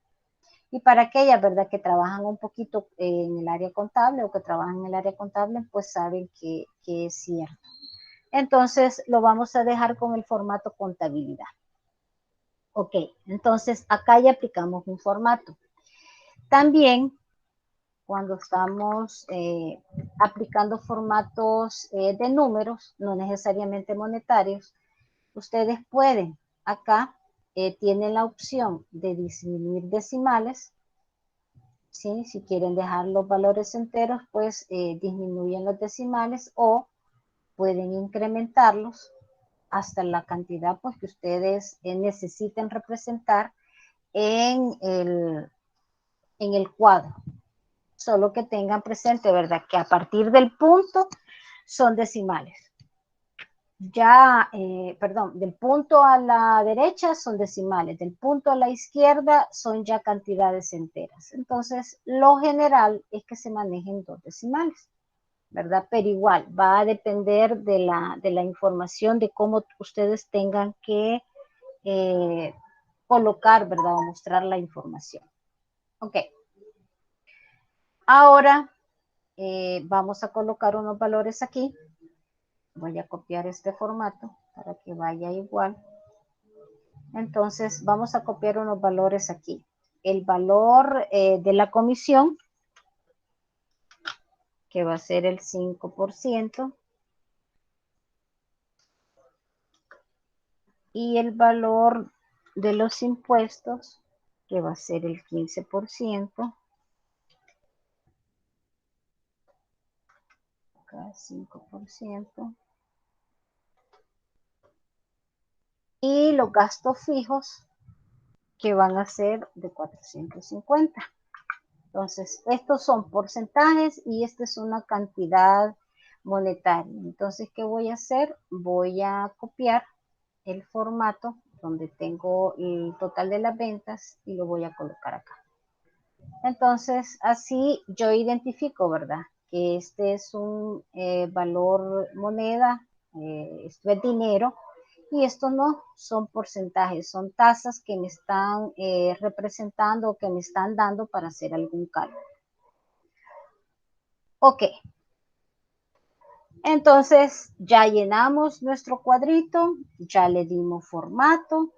Y para aquellas, ¿verdad?, que trabajan un poquito en el área contable o que trabajan en el área contable, pues saben que es cierto. Entonces, lo vamos a dejar con el formato contabilidad. Ok, entonces acá ya aplicamos un formato. También, cuando estamos aplicando formatos de números, no necesariamente monetarios, ustedes pueden, acá tienen la opción de disminuir decimales. ¿Sí? Si quieren dejar los valores enteros, pues disminuyen los decimales o pueden incrementarlos hasta la cantidad pues, que ustedes necesiten representar en el cuadro. Solo que tengan presente, ¿verdad?, que a partir del punto son decimales. Ya, perdón, del punto a la derecha son decimales, del punto a la izquierda son ya cantidades enteras. Entonces, lo general es que se manejen 2 decimales, ¿verdad? Pero igual, va a depender de la información, de cómo ustedes tengan que colocar, ¿verdad? O mostrar la información. Ok. Ahora, vamos a colocar unos valores aquí. Voy a copiar este formato para que vaya igual. Entonces, vamos a copiar unos valores aquí. El valor de la comisión, que va a ser el 5%. Y el valor de los impuestos, que va a ser el 15%. Acá 5%. Y los gastos fijos, que van a ser de 450. Entonces, estos son porcentajes y esta es una cantidad monetaria. Entonces, ¿qué voy a hacer? Voy a copiar el formato donde tengo el total de las ventas y lo voy a colocar acá. Entonces, así yo identifico, ¿verdad?, que este es un valor moneda, esto es dinero, y esto no son porcentajes, son tasas que me están representando o que me están dando para hacer algún cálculo. Ok. Entonces, ya llenamos nuestro cuadrito, ya le dimos formato,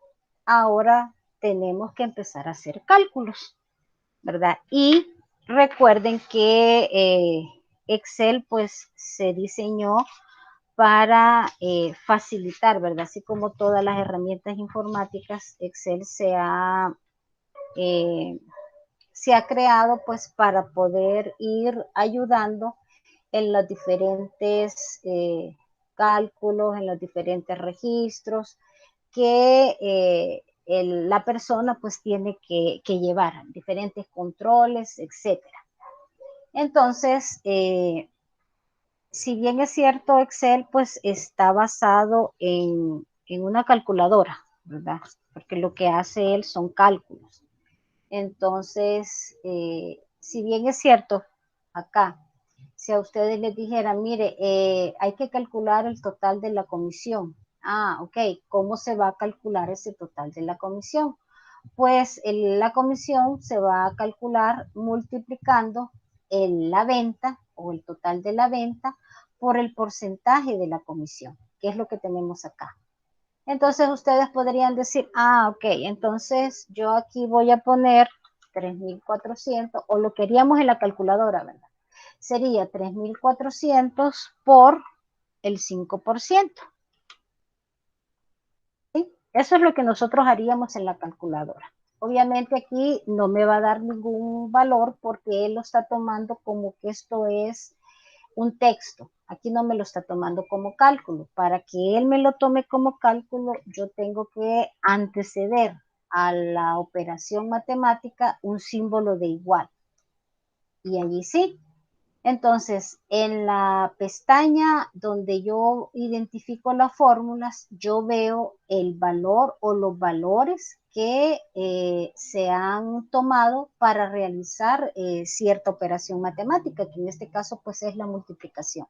ahora tenemos que empezar a hacer cálculos, ¿verdad? Y recuerden que Excel pues se diseñó para facilitar, ¿verdad? Así como todas las herramientas informáticas, Excel se ha creado pues para poder ir ayudando en los diferentes cálculos, en los diferentes registros que la persona pues tiene que llevar, diferentes controles, etcétera. Entonces, si bien es cierto, Excel pues está basado en una calculadora, ¿verdad? Porque lo que hace él son cálculos. Entonces, si bien es cierto, acá, si a ustedes les dijera, mire, hay que calcular el total de la comisión. Ah, ok, ¿cómo se va a calcular ese total de la comisión? Pues la comisión se va a calcular multiplicando la venta o el total de la venta por el porcentaje de la comisión, que es lo que tenemos acá. Entonces ustedes podrían decir, ah, ok, entonces yo aquí voy a poner 3.400 o lo queríamos en la calculadora, ¿verdad? Sería 3.400 por el 5%. ¿Sí? Eso es lo que nosotros haríamos en la calculadora. Obviamente aquí no me va a dar ningún valor porque él lo está tomando como que esto es un texto. Aquí no me lo está tomando como cálculo. Para que él me lo tome como cálculo, yo tengo que anteceder a la operación matemática un símbolo de igual. Y allí sí. Entonces, en la pestaña donde yo identifico las fórmulas, yo veo el valor o los valores que se han tomado para realizar cierta operación matemática, que en este caso pues es la multiplicación.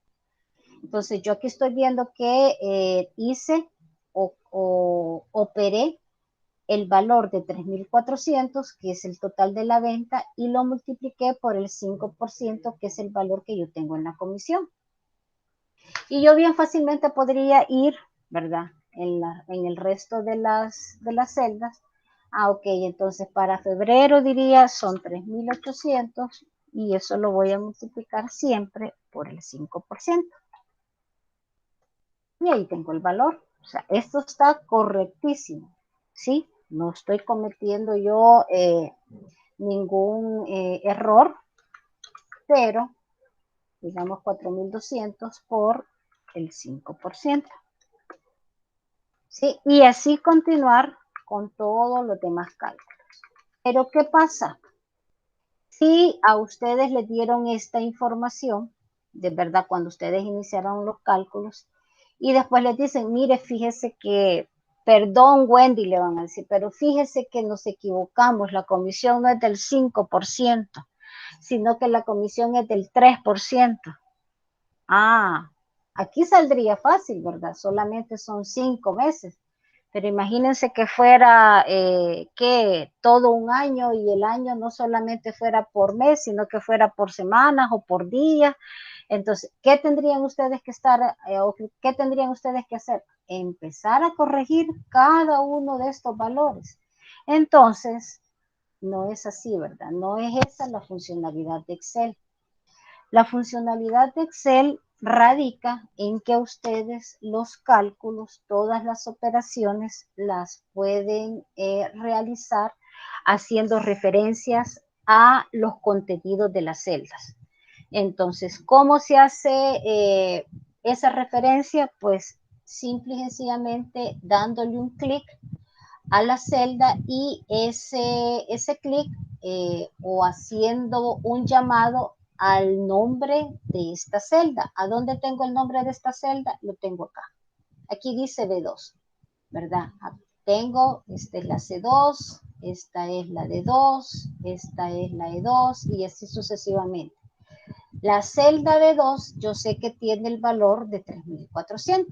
Entonces, yo aquí estoy viendo que hice o operé el valor de 3.400, que es el total de la venta, y lo multipliqué por el 5%, que es el valor que yo tengo en la comisión. Y yo bien fácilmente podría ir, ¿verdad? En el resto de las celdas. Ok, entonces para febrero diría son 3.800 y eso lo voy a multiplicar siempre por el 5%. Y ahí tengo el valor. O sea, esto está correctísimo, ¿sí? No estoy cometiendo yo ningún error, pero digamos 4.200 por el 5%. ¿Sí? Y así continuar con todos los demás cálculos. Pero ¿qué pasa? Si a ustedes les dieron esta información, de verdad, cuando ustedes iniciaron los cálculos, y después les dicen, mire, fíjese que, perdón Wendy, le van a decir, pero fíjese que nos equivocamos, la comisión no es del 5%, sino que la comisión es del 3%. Ah, aquí saldría fácil, ¿verdad? Solamente son 5 meses. Pero imagínense que fuera que todo un año y el año no solamente fuera por mes, sino que fuera por semanas o por días. Entonces, ¿qué tendrían ustedes que qué tendrían ustedes que hacer? Empezar a corregir cada uno de estos valores. Entonces, no es así, ¿verdad? No es esa la funcionalidad de Excel. La funcionalidad de Excel radica en que ustedes los cálculos, todas las operaciones las pueden realizar haciendo referencias a los contenidos de las celdas. Entonces, ¿cómo se hace esa referencia? Pues simple y sencillamente dándole un clic a la celda y ese clic o haciendo un llamado al nombre de esta celda. ¿A dónde tengo el nombre de esta celda? Lo tengo acá. Aquí dice B2, ¿verdad? Tengo, esta es la C2, esta es la D2, esta es la E2 y así sucesivamente. La celda B2 yo sé que tiene el valor de 3.400.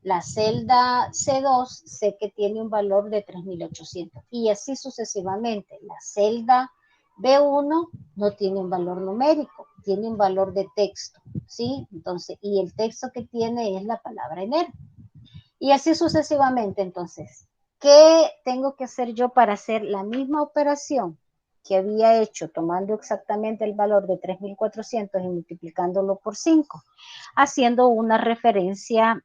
La celda C2 sé que tiene un valor de 3.800 y así sucesivamente. La celda B1 no tiene un valor numérico, tiene un valor de texto, ¿sí? Entonces, y el texto que tiene es la palabra enero. Y así sucesivamente. Entonces, ¿qué tengo que hacer yo para hacer la misma operación que había hecho tomando exactamente el valor de 3.400 y multiplicándolo por 5? Haciendo una referencia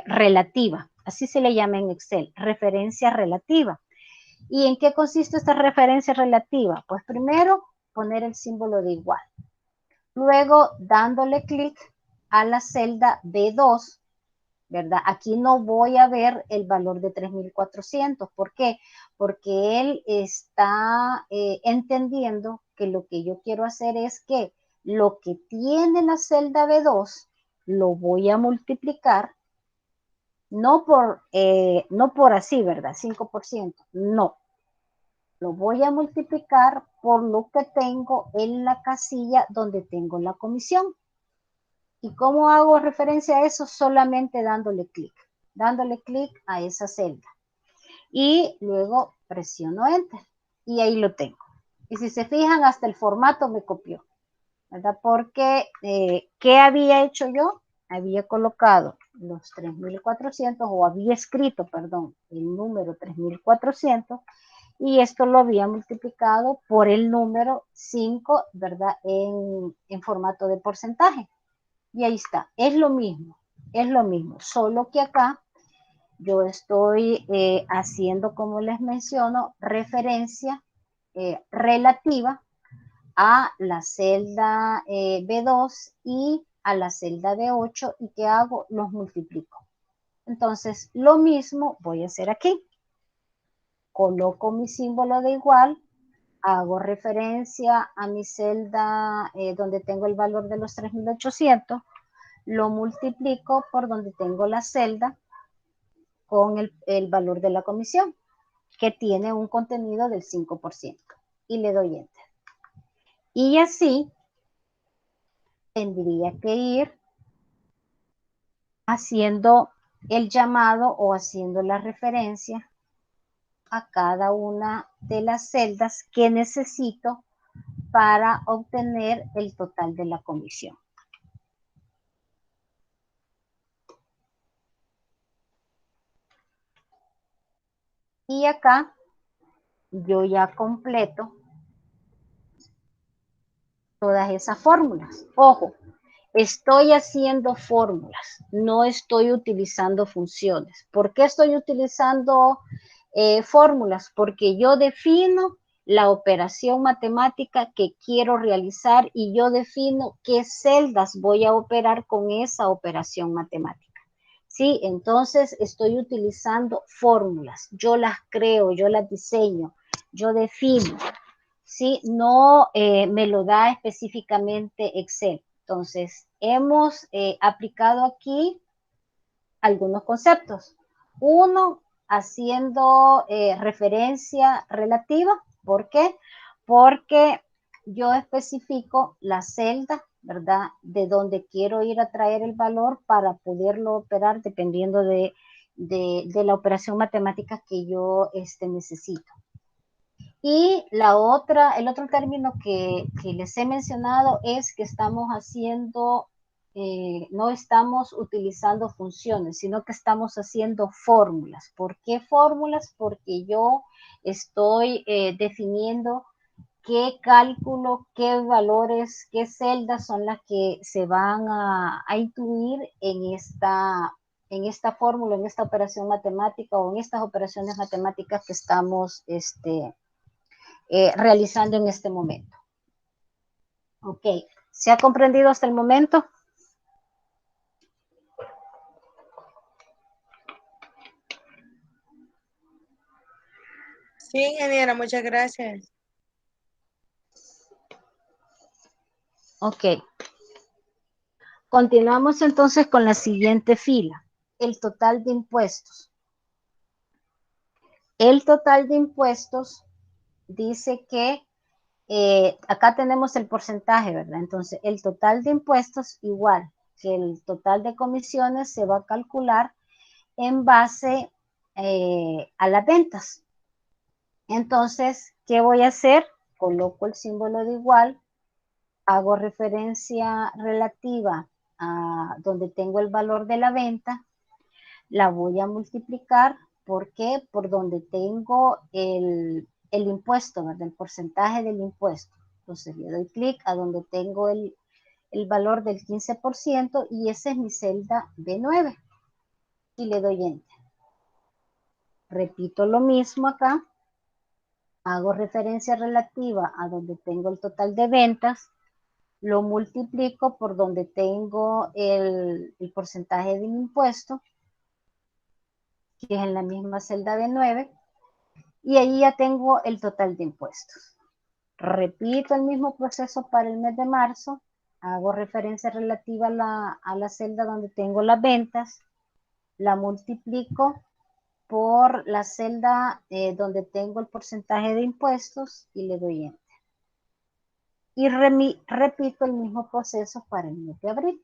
relativa, así se le llama en Excel, referencia relativa. ¿Y en qué consiste esta referencia relativa? Pues primero poner el símbolo de igual, luego dándole clic a la celda B2, ¿verdad? Aquí no voy a ver el valor de 3.400. ¿Por qué? Porque él está entendiendo que lo que yo quiero hacer es que lo que tiene la celda B2 lo voy a multiplicar no por así, ¿verdad? 5%, no. Lo voy a multiplicar por lo que tengo en la casilla donde tengo la comisión. ¿Y cómo hago referencia a eso? Solamente dándole clic a esa celda. Y luego presiono Enter. Y ahí lo tengo. Y si se fijan, hasta el formato me copió, ¿verdad? Porque, ¿qué había hecho yo? Había colocado los 3.400 o había escrito, perdón, el número 3.400 y esto lo había multiplicado por el número 5, ¿verdad? En formato de porcentaje. Y ahí está, es lo mismo, solo que acá yo estoy haciendo, como les menciono, referencia relativa a la celda B2 y a la celda B8 y ¿qué hago? Los multiplico. Entonces, lo mismo voy a hacer aquí. coloco mi símbolo de igual, hago referencia a mi celda donde tengo el valor de los 3.800, lo multiplico por donde tengo la celda con el valor de la comisión, que tiene un contenido del 5%, y le doy Enter. Y así tendría que ir haciendo el llamado o haciendo la referencia a cada una de las celdas que necesito para obtener el total de la comisión. Y acá yo ya completo todas esas fórmulas. Ojo, estoy haciendo fórmulas, no estoy utilizando funciones. ¿Por qué estoy utilizando fórmulas? Porque yo defino la operación matemática que quiero realizar y yo defino qué celdas voy a operar con esa operación matemática. ¿Sí? Entonces estoy utilizando fórmulas, yo las creo, yo las diseño, yo defino. ¿Sí? No me lo da específicamente Excel. Entonces, hemos aplicado aquí algunos conceptos. Uno, haciendo referencia relativa. ¿Por qué? Porque yo especifico la celda, ¿verdad? De donde quiero ir a traer el valor para poderlo operar dependiendo de la operación matemática que yo necesito. Y el otro término que les he mencionado es que estamos haciendo, no estamos utilizando funciones, sino que estamos haciendo fórmulas. ¿Por qué fórmulas? Porque yo estoy definiendo qué cálculo, qué valores, qué celdas son las que se van a incluir en esta fórmula, en esta operación matemática o en estas operaciones matemáticas que estamos realizando en este momento. Ok, ¿se ha comprendido hasta el momento? Sí, ingeniera, muchas gracias. Ok. Continuamos entonces con la siguiente fila, el total de impuestos. El total de impuestos dice que acá tenemos el porcentaje, ¿verdad? Entonces, el total de impuestos igual que el total de comisiones se va a calcular en base a las ventas. Entonces, ¿qué voy a hacer? Coloco el símbolo de igual, hago referencia relativa a donde tengo el valor de la venta, la voy a multiplicar. ¿Por qué? Por donde tengo el impuesto, ¿verdad? El porcentaje del impuesto. Entonces le doy clic a donde tengo el valor del 15% y esa es mi celda B9 y le doy Enter. Repito lo mismo acá, hago referencia relativa a donde tengo el total de ventas, lo multiplico por donde tengo el porcentaje del impuesto, que es en la misma celda B9, y ahí ya tengo el total de impuestos. Repito el mismo proceso para el mes de marzo, hago referencia relativa a la celda donde tengo las ventas, la multiplico por la celda donde tengo el porcentaje de impuestos y le doy Enter. Y repito el mismo proceso para el mes de abril.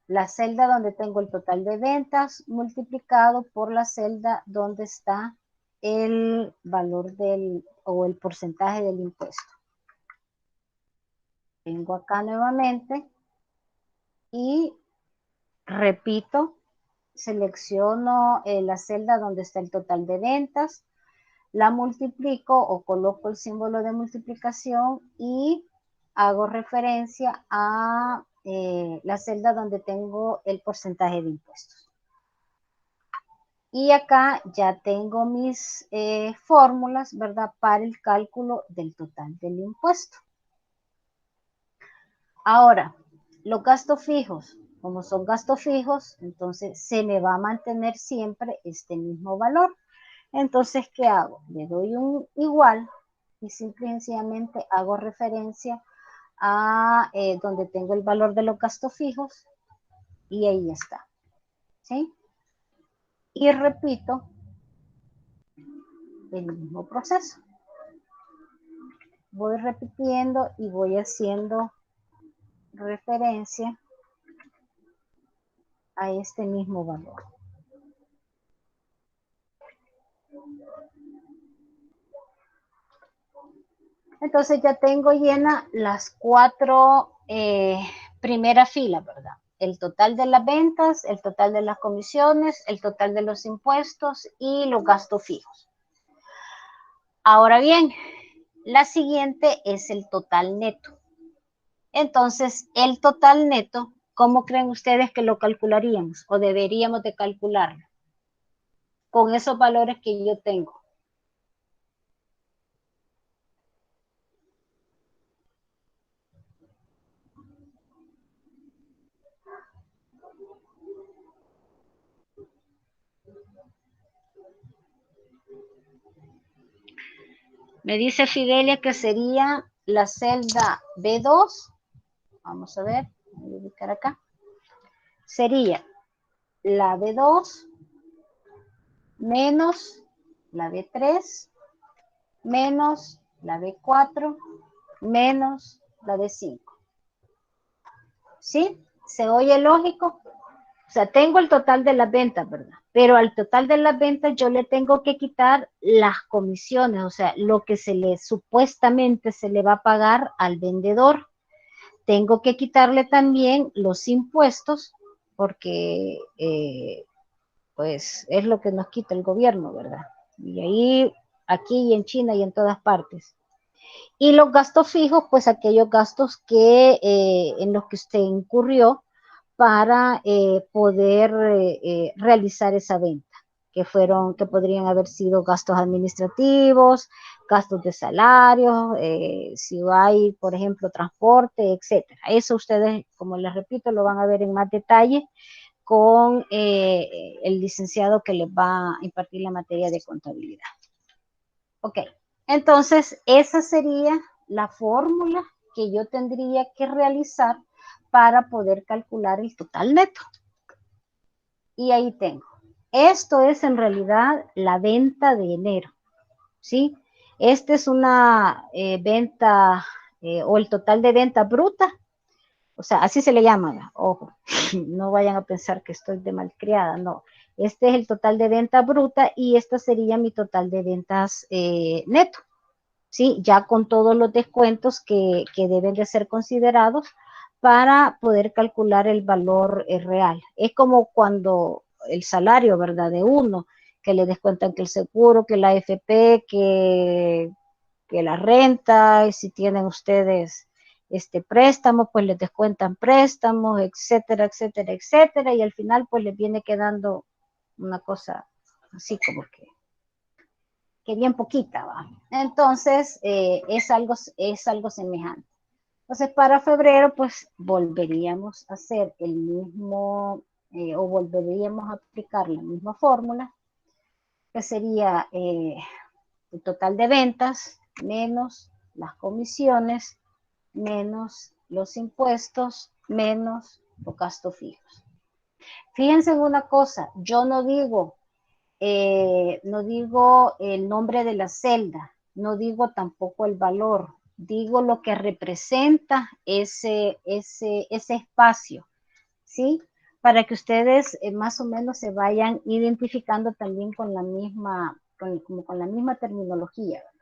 La celda donde tengo el total de ventas multiplicado por la celda donde está el valor o el porcentaje del impuesto. Vengo acá nuevamente y repito, selecciono la celda donde está el total de ventas, la multiplico o coloco el símbolo de multiplicación y hago referencia a la celda donde tengo el porcentaje de impuestos. Y acá ya tengo mis fórmulas, ¿verdad? Para el cálculo del total del impuesto. Ahora, los gastos fijos, como son gastos fijos, entonces se me va a mantener siempre este mismo valor. Entonces, ¿qué hago? Le doy un igual y simple y sencillamente hago referencia a donde tengo el valor de los gastos fijos y ahí está. ¿Sí? Y repito el mismo proceso. Voy repitiendo y voy haciendo referencia a este mismo valor. Entonces ya tengo llena las 4 primeras filas, ¿verdad? El total de las ventas, el total de las comisiones, el total de los impuestos y los gastos fijos. Ahora bien, la siguiente es el total neto. Entonces, el total neto, ¿cómo creen ustedes que lo calcularíamos o deberíamos de calcularlo? Con esos valores que yo tengo. Me dice Fidelia que sería la celda B2. Vamos a ver, voy a ubicar acá. Sería la B2 menos la B3 menos la B4 menos la B5. ¿Sí? ¿Se oye lógico? O sea, tengo el total de las ventas, ¿verdad? Pero al total de las ventas yo le tengo que quitar las comisiones, o sea, lo que supuestamente se le va a pagar al vendedor. Tengo que quitarle también los impuestos, porque pues es lo que nos quita el gobierno, ¿verdad? Y ahí, aquí y en China y en todas partes. Y los gastos fijos, pues aquellos gastos en los que usted incurrió para poder realizar esa venta, que podrían haber sido gastos administrativos, gastos de salario, si hay, por ejemplo, transporte, etcétera. Eso ustedes, como les repito, lo van a ver en más detalle con el licenciado que les va a impartir la materia de contabilidad. Ok, entonces esa sería la fórmula que yo tendría que realizar para poder calcular el total neto. Y ahí tengo. Esto es en realidad la venta de enero, ¿sí? Esta es una venta o el total de venta bruta, o sea, así se le llama, ojo, no vayan a pensar que estoy de malcriada, no. Este es el total de venta bruta y esta sería mi total de ventas neto, ¿sí? Ya con todos los descuentos que deben de ser considerados para poder calcular el valor real. Es como cuando el salario, ¿verdad? De uno, que le descuentan que el seguro, que la AFP, que la renta, y si tienen ustedes préstamos, pues les descuentan préstamos, etcétera, etcétera, etcétera, y al final pues les viene quedando una cosa así como que bien poquita, ¿va? Entonces, es algo semejante. Entonces, para febrero, pues volveríamos a hacer el mismo, o volveríamos a aplicar la misma fórmula, que sería el total de ventas menos las comisiones, menos los impuestos, menos los gastos fijos. Fíjense en una cosa, yo no digo el nombre de la celda, no digo tampoco el valor, digo lo que representa ese espacio, ¿sí? Para que ustedes más o menos se vayan identificando también con la misma, como con la misma terminología, ¿verdad?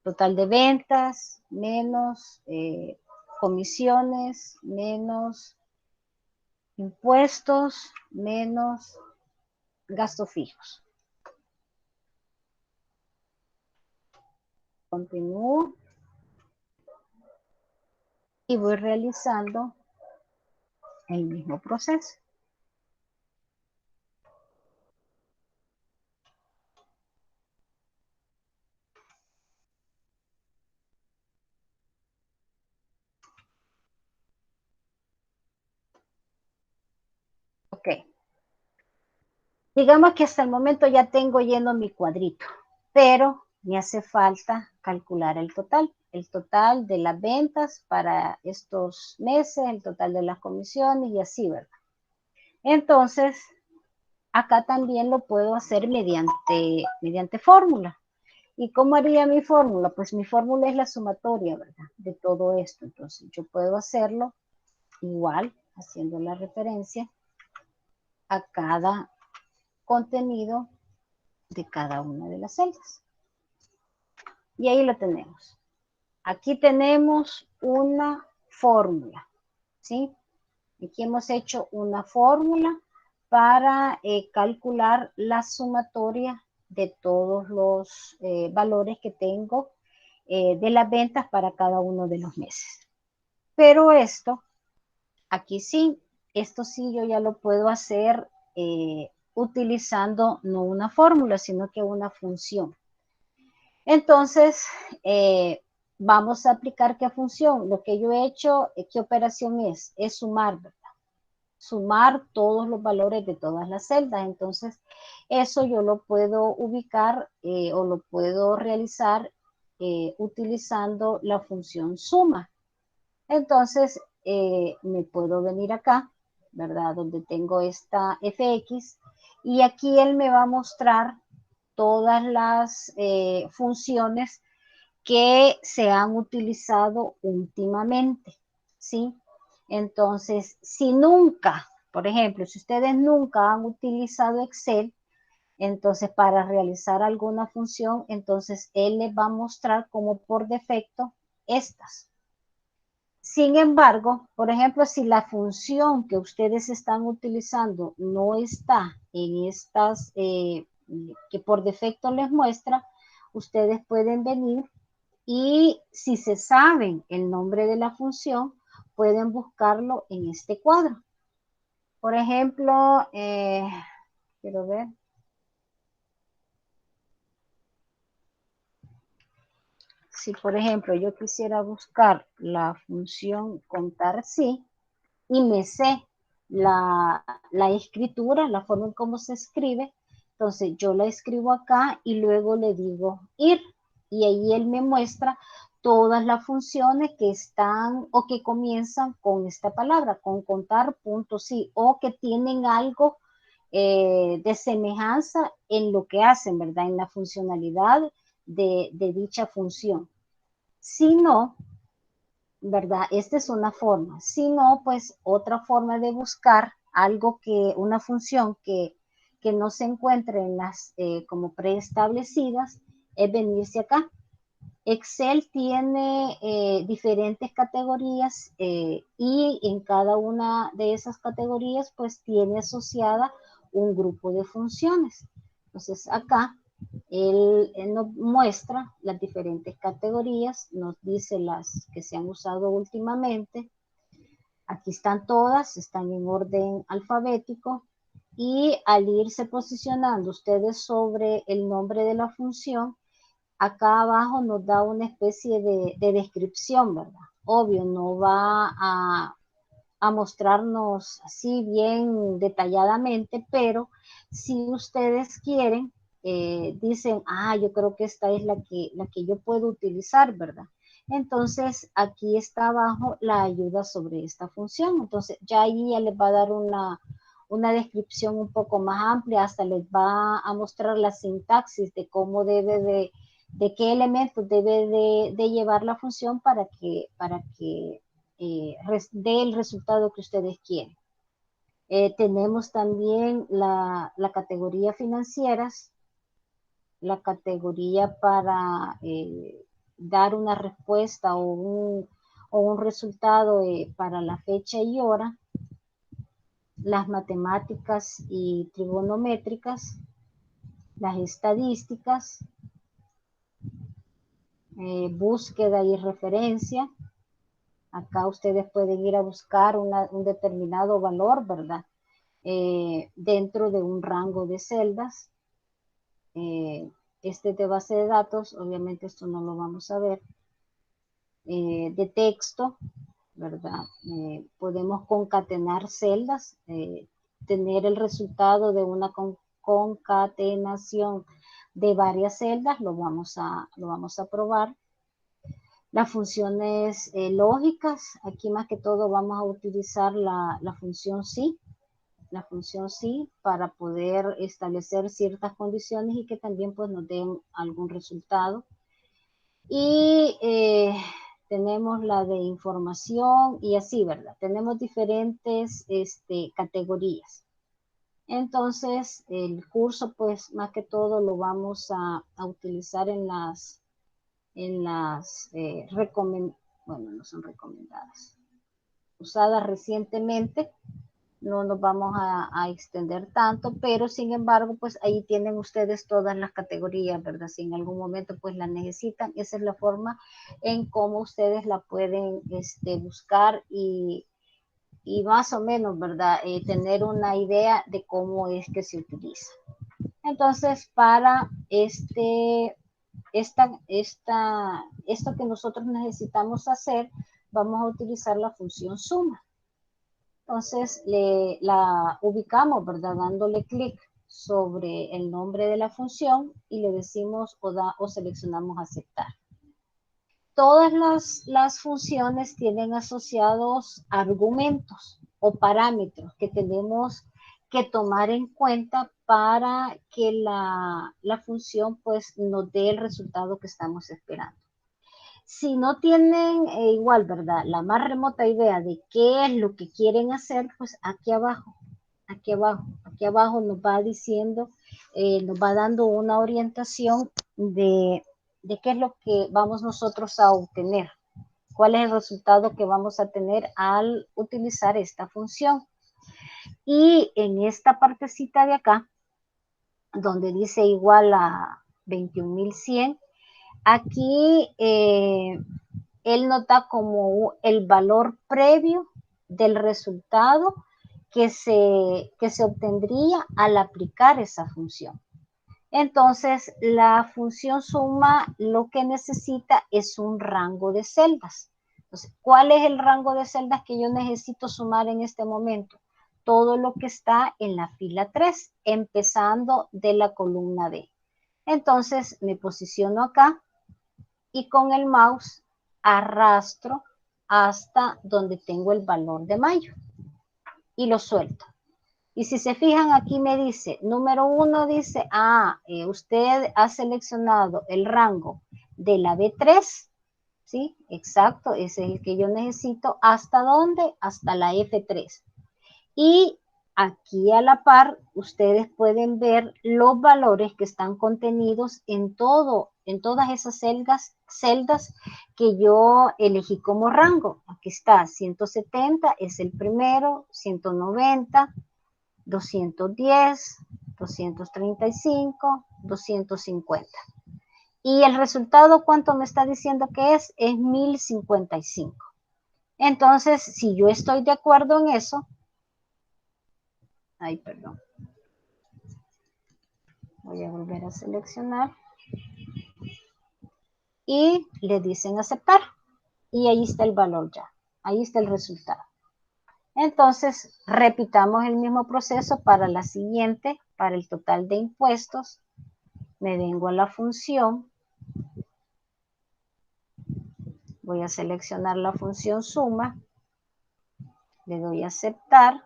Total de ventas, menos comisiones, menos impuestos, menos gastos fijos. Continúo y voy realizando el mismo proceso. Ok. Digamos que hasta el momento ya tengo lleno mi cuadrito, pero me hace falta calcular el total de las ventas para estos meses, el total de las comisiones y así, ¿verdad? Entonces, acá también lo puedo hacer mediante fórmula. ¿Y cómo haría mi fórmula? Pues mi fórmula es la sumatoria, ¿verdad? De todo esto. Entonces, yo puedo hacerlo igual, haciendo la referencia a cada contenido de cada una de las celdas. Y ahí lo tenemos. Aquí tenemos una fórmula, ¿sí? Aquí hemos hecho una fórmula para calcular la sumatoria de todos los valores que tengo de las ventas para cada uno de los meses. Pero esto, aquí sí, esto sí yo ya lo puedo hacer utilizando no una fórmula, sino que una función. Entonces, vamos a aplicar qué función. Lo que yo he hecho, ¿qué operación es? Es sumar, ¿verdad? Sumar todos los valores de todas las celdas. Entonces, eso yo lo puedo ubicar o lo puedo realizar utilizando la función suma. Entonces, me puedo venir acá, ¿verdad? Donde tengo esta fx y aquí él me va a mostrar todas las funciones que se han utilizado últimamente, ¿sí? Entonces, si nunca, por ejemplo, si ustedes nunca han utilizado Excel, entonces para realizar alguna función, entonces él les va a mostrar como por defecto estas. Sin embargo, por ejemplo, si la función que ustedes están utilizando no está en estas que por defecto les muestra, ustedes pueden venir y si se saben el nombre de la función, pueden buscarlo en este cuadro. Por ejemplo, quiero ver. Si, por ejemplo, yo quisiera buscar la función contar sí y me sé la escritura, la forma en cómo se escribe, entonces yo la escribo acá y luego le digo ir y ahí él me muestra todas las funciones que están o que comienzan con esta palabra, con contar punto sí, o que tienen algo de semejanza en lo que hacen, ¿verdad? En la funcionalidad de dicha función. Si no, ¿verdad? Esta es una forma. Si no, pues otra forma de buscar algo que, una función que no se encuentre en las como preestablecidas, es venirse acá. Excel tiene diferentes categorías y en cada una de esas categorías pues tiene asociada un grupo de funciones. Entonces acá él nos muestra las diferentes categorías, nos dice las que se han usado últimamente. Aquí están todas, están en orden alfabético y al irse posicionando ustedes sobre el nombre de la función, acá abajo nos da una especie de descripción, ¿verdad? Obvio, no va a mostrarnos así bien detalladamente, pero si ustedes quieren, dicen, yo creo que esta es la que yo puedo utilizar, ¿verdad? Entonces, aquí está abajo la ayuda sobre esta función. Entonces, ya ahí ya les va a dar una descripción un poco más amplia, hasta les va a mostrar la sintaxis de cómo debe de qué elementos debe de llevar la función para que dé el resultado que ustedes quieren. Tenemos también la categoría financieras, la categoría para dar una respuesta o un resultado para la fecha y hora, las matemáticas y trigonométricas, las estadísticas, búsqueda y referencia. Acá ustedes pueden ir a buscar un determinado valor, ¿verdad? Dentro de un rango de celdas. Este de base de datos, obviamente esto no lo vamos a ver. De texto, ¿verdad? Podemos concatenar celdas tener el resultado de una concatenación de varias celdas, lo vamos a probar. Las funciones lógicas, aquí más que todo vamos a utilizar la función sí, para poder establecer ciertas condiciones y que también pues nos den algún resultado. Y tenemos la de información y así, ¿verdad? Tenemos diferentes categorías. Entonces, el curso, pues, más que todo lo vamos a utilizar en las bueno, no son recomendadas, usadas recientemente. No nos vamos a extender tanto, pero sin embargo, pues ahí tienen ustedes todas las categorías, ¿verdad? Si en algún momento pues la necesitan, esa es la forma en cómo ustedes la pueden buscar y más o menos, ¿verdad? Tener una idea de cómo es que se utiliza. Entonces, para esto que nosotros necesitamos hacer, vamos a utilizar la función suma. Entonces, la ubicamos, ¿verdad? Dándole clic sobre el nombre de la función y le decimos o seleccionamos aceptar. Todas las funciones tienen asociados argumentos o parámetros que tenemos que tomar en cuenta para que la función pues nos dé el resultado que estamos esperando. Si no tienen igual, ¿verdad? La más remota idea de qué es lo que quieren hacer, pues aquí abajo nos va diciendo, nos va dando una orientación de qué es lo que vamos nosotros a obtener, cuál es el resultado que vamos a tener al utilizar esta función. Y en esta partecita de acá, donde dice igual a 21.100, aquí él nos da como el valor previo del resultado que se obtendría al aplicar esa función. Entonces, la función suma lo que necesita es un rango de celdas. Entonces, ¿cuál es el rango de celdas que yo necesito sumar en este momento? Todo lo que está en la fila 3, empezando de la columna D. Entonces, me posiciono acá y con el mouse arrastro hasta donde tengo el valor de mayo y lo suelto. Y si se fijan, aquí me dice, número 1 dice, usted ha seleccionado el rango de la B3, ¿sí? Exacto, ese es el que yo necesito. ¿Hasta dónde? Hasta la F3. Y aquí a la par, ustedes pueden ver los valores que están contenidos en todas esas celdas que yo elegí como rango. Aquí está, 170 es el primero, 190, 210, 235, 250. Y el resultado, ¿cuánto me está diciendo que es? Es 1055. Entonces, si yo estoy de acuerdo en eso, perdón. Voy a volver a seleccionar. Y le dicen aceptar. Y ahí está el valor ya. Ahí está el resultado. Entonces, repitamos el mismo proceso para la siguiente, para el total de impuestos. Me vengo a la función. Voy a seleccionar la función suma. Le doy a aceptar.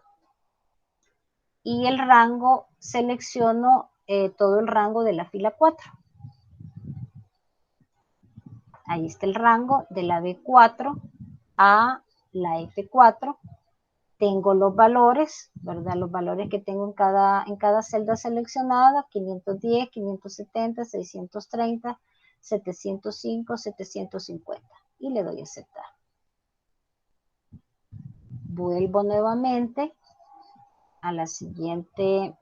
Y el rango, selecciono todo el rango de la fila 4. Ahí está el rango de la B4 a la F4. Tengo los valores, ¿verdad? Los valores que tengo en cada celda seleccionada, 510, 570, 630, 705, 750. Y le doy a aceptar. Vuelvo nuevamente a la siguiente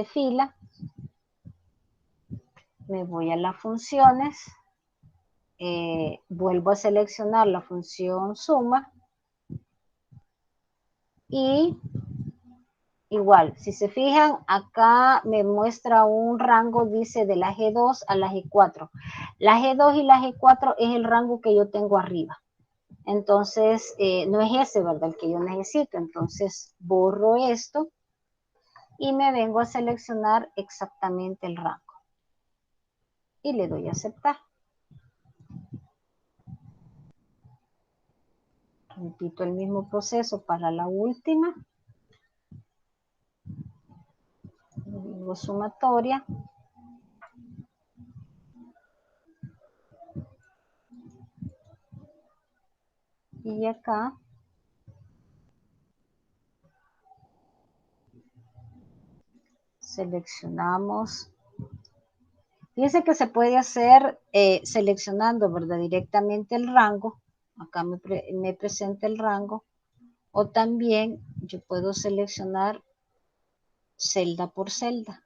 fila. Me voy a las funciones. Vuelvo a seleccionar la función suma. Y igual, si se fijan, acá me muestra un rango, dice de la G2 a la G4. La G2 y la G4 es el rango que yo tengo arriba. Entonces, no es ese, ¿verdad? El que yo necesito. Entonces, borro esto y me vengo a seleccionar exactamente el rango. Y le doy a aceptar. Repito el mismo proceso para la última. Digo sumatoria. Y acá seleccionamos. Fíjense que se puede hacer seleccionando, ¿verdad? Directamente el rango. Acá me presenta el rango. O también yo puedo seleccionar celda por celda.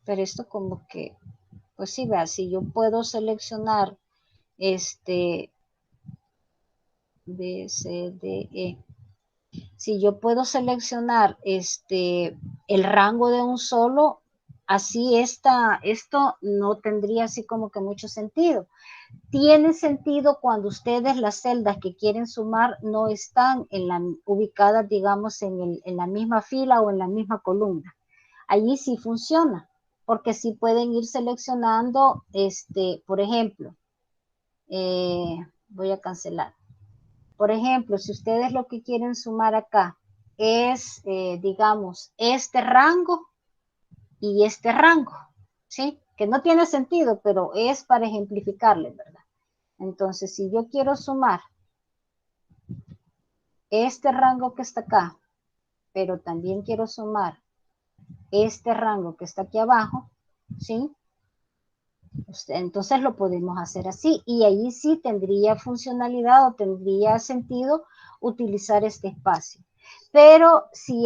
Pero esto como que, pues sí, vea, si yo puedo seleccionar B, C, D, E. Si yo puedo seleccionar el rango de un solo, así esto no tendría así como que mucho sentido. Tiene sentido cuando ustedes las celdas que quieren sumar no están ubicadas, digamos, en la misma fila o en la misma columna. Allí sí funciona, porque sí pueden ir seleccionando, por ejemplo, voy a cancelar. Por ejemplo, si ustedes lo que quieren sumar acá es, digamos, este rango y este rango, ¿sí? Que no tiene sentido, pero es para ejemplificarles, ¿verdad? Entonces, si yo quiero sumar este rango que está acá, pero también quiero sumar este rango que está aquí abajo, ¿sí? Entonces lo podemos hacer así y ahí sí tendría funcionalidad o tendría sentido utilizar este espacio. Pero si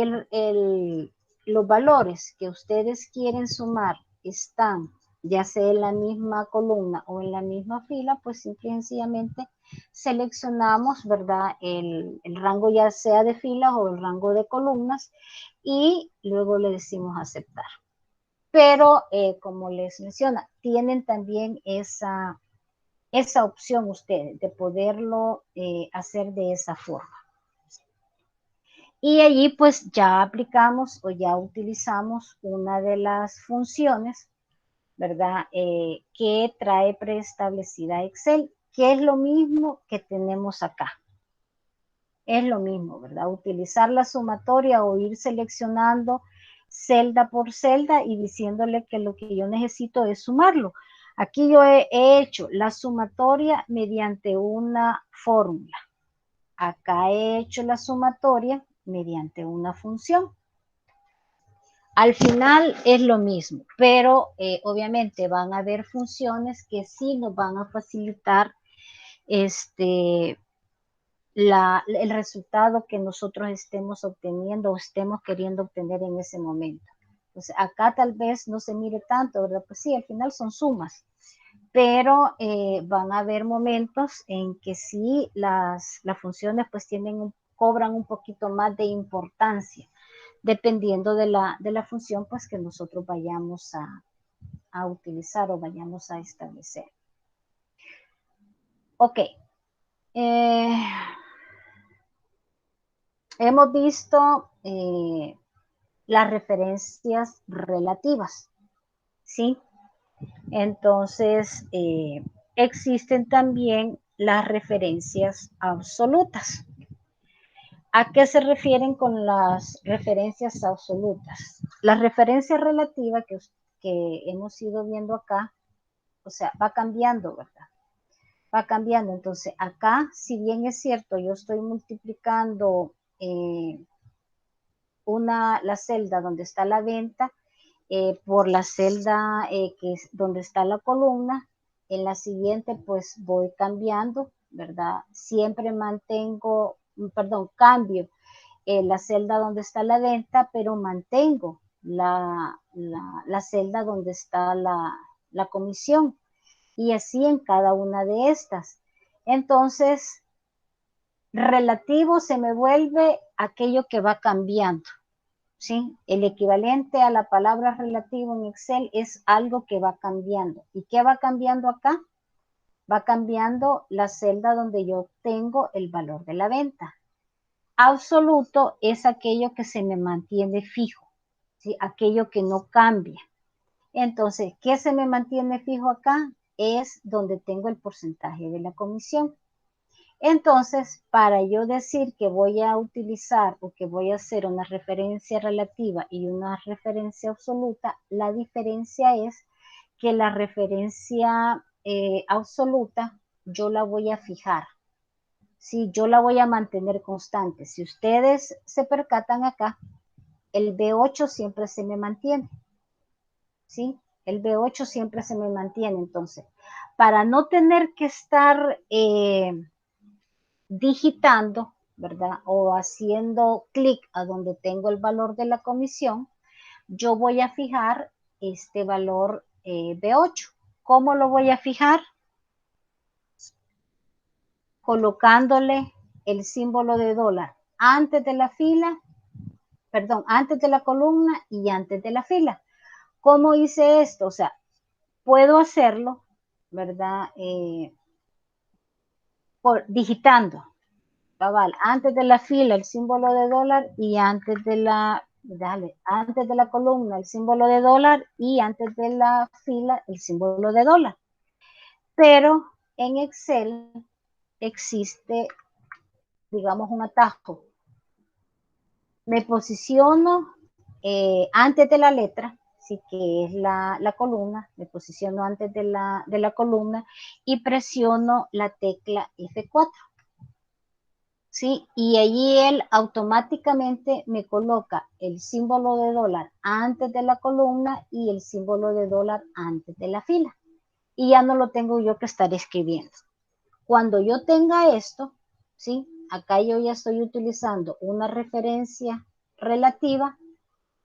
los valores que ustedes quieren sumar están ya sea en la misma columna o en la misma fila, pues simple y sencillamente seleccionamos, ¿verdad? El rango ya sea de filas o el rango de columnas y luego le decimos aceptar. Pero como les menciona, tienen también esa opción ustedes de poderlo hacer de esa forma. Y allí pues ya aplicamos o ya utilizamos una de las funciones, ¿verdad? Que trae preestablecida Excel, que es lo mismo que tenemos acá. Es lo mismo, ¿verdad? Utilizar la sumatoria o ir seleccionando celda por celda y diciéndole que lo que yo necesito es sumarlo. Aquí yo he hecho la sumatoria mediante una fórmula. Acá he hecho la sumatoria mediante una función. Al final es lo mismo, pero obviamente van a haber funciones que sí nos van a facilitar el resultado que nosotros estemos obteniendo o estemos queriendo obtener en ese momento. Entonces, acá tal vez no se mire tanto, ¿verdad? Pues sí, al final son sumas, pero van a haber momentos en que sí las funciones pues cobran un poquito más de importancia, dependiendo de la función pues que nosotros vayamos a utilizar o vayamos a establecer. Ok. Hemos visto las referencias relativas, ¿sí? Entonces, existen también las referencias absolutas. ¿A qué se refieren con las referencias absolutas? La referencia relativa que hemos ido viendo acá, o sea, va cambiando, ¿verdad? Va cambiando. Entonces, acá, si bien es cierto, yo estoy multiplicando la celda donde está la venta por la celda donde está la columna. En la siguiente pues voy cambiando, ¿verdad? Siempre cambio la celda donde está la venta, pero mantengo la celda donde está la comisión. Y así en cada una de estas. Entonces, relativo se me vuelve aquello que va cambiando. ¿Sí? El equivalente a la palabra relativo en Excel es algo que va cambiando. ¿Y qué va cambiando acá? va cambiando la celda donde yo tengo el valor de la venta. Absoluto es aquello que se me mantiene fijo, ¿sí? Aquello que no cambia. Entonces, ¿qué se me mantiene fijo acá? Es donde tengo el porcentaje de la comisión. Entonces, para yo decir que voy a utilizar o que voy a hacer una referencia relativa y una referencia absoluta, la diferencia es que la referencia absoluta yo la voy a fijar. Sí, yo la voy a mantener constante. Si ustedes se percatan acá, el B8 siempre se me mantiene. ¿Sí? El B8 siempre se me mantiene. Entonces, para no tener que estar digitando, ¿verdad? O haciendo clic a donde tengo el valor de la comisión, yo voy a fijar este valor B8. ¿Cómo lo voy a fijar? Colocándole el símbolo de dólar antes de la fila, perdón, antes de la columna y antes de la fila. ¿Cómo hice esto? O sea, puedo hacerlo, ¿verdad? Digitando, cabal, antes de la fila el símbolo de dólar y antes de la columna el símbolo de dólar y antes de la fila el símbolo de dólar. Pero en Excel existe, digamos, un atajo. Me posiciono antes de la letra, sí, que es la columna, me posiciono antes de la columna y presiono la tecla F4. ¿Sí? Y allí él automáticamente me coloca el símbolo de dólar antes de la columna y el símbolo de dólar antes de la fila. Y ya no lo tengo yo que estar escribiendo. Cuando yo tenga esto, ¿sí? Acá yo ya estoy utilizando una referencia relativa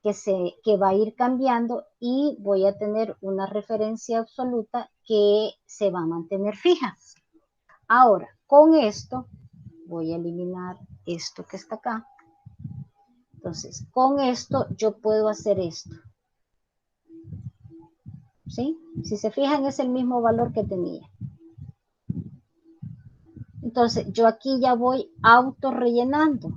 que va a ir cambiando y voy a tener una referencia absoluta que se va a mantener fija. Ahora, con esto, voy a eliminar esto que está acá. Entonces, con esto yo puedo hacer esto. ¿Sí? Si se fijan, es el mismo valor que tenía. Entonces, yo aquí ya voy autorrellenando.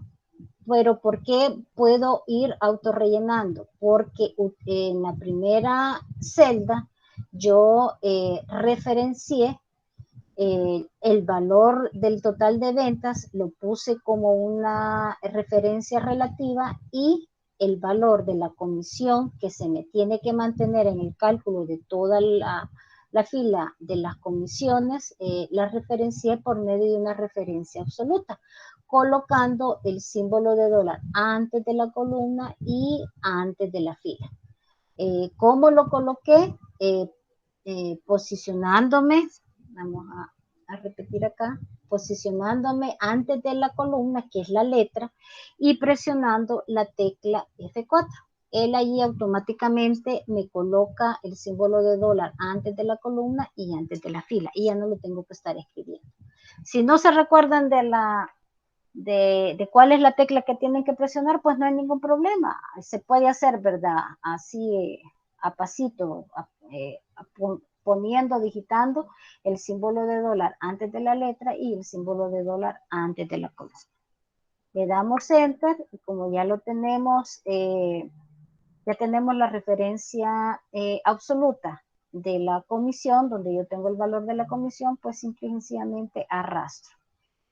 Pero ¿por qué puedo ir autorrellenando? Porque en la primera celda yo referencié el valor del total de ventas, lo puse como una referencia relativa y el valor de la comisión que se me tiene que mantener en el cálculo de toda la fila de las comisiones, la referencié por medio de una referencia absoluta, colocando el símbolo de dólar antes de la columna y antes de la fila. ¿Cómo lo coloqué? Posicionándome, vamos a repetir acá, posicionándome antes de la columna, que es la letra, y presionando la tecla F4. Él allí automáticamente me coloca el símbolo de dólar antes de la columna y antes de la fila, y ya no lo tengo que estar escribiendo. Si no se recuerdan de cuál es la tecla que tienen que presionar, pues no hay ningún problema. Se puede hacer, ¿verdad? Así a pasito, poniendo, digitando el símbolo de dólar antes de la letra y el símbolo de dólar antes de la columna. Le damos Enter y como ya lo tenemos, ya tenemos la referencia absoluta de la comisión, donde yo tengo el valor de la comisión, pues simple y sencillamente arrastro.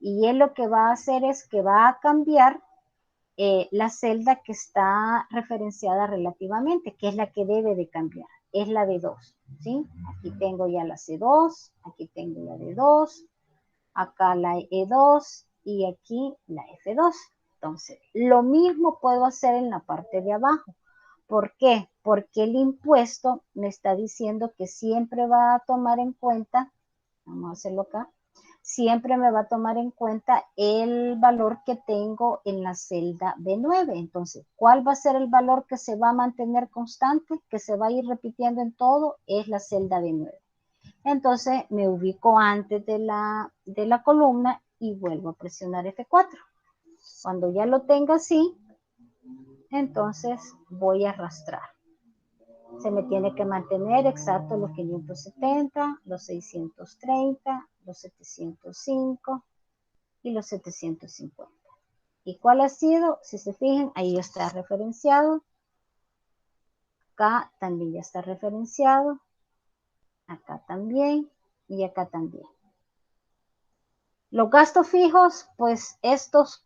Y él lo que va a hacer es que va a cambiar la celda que está referenciada relativamente, que es la que debe de cambiar, es la B2, ¿sí? Aquí tengo ya la C2, aquí tengo la D2, acá la E2 y aquí la F2. Entonces, lo mismo puedo hacer en la parte de abajo. ¿Por qué? Porque el impuesto me está diciendo que siempre va a tomar en cuenta, vamos a hacerlo acá, siempre me va a tomar en cuenta el valor que tengo en la celda B9. Entonces, ¿cuál va a ser el valor que se va a mantener constante, que se va a ir repitiendo en todo? Es la celda B9. Entonces, me ubico antes de la columna y vuelvo a presionar F4. Cuando ya lo tenga así, entonces voy a arrastrar. Se me tiene que mantener exacto los 570, los 630, los 705 y los 750. ¿Y cuál ha sido? Si se fijan, ahí está referenciado. Acá también ya está referenciado. Acá también y acá también. Los gastos fijos, pues estos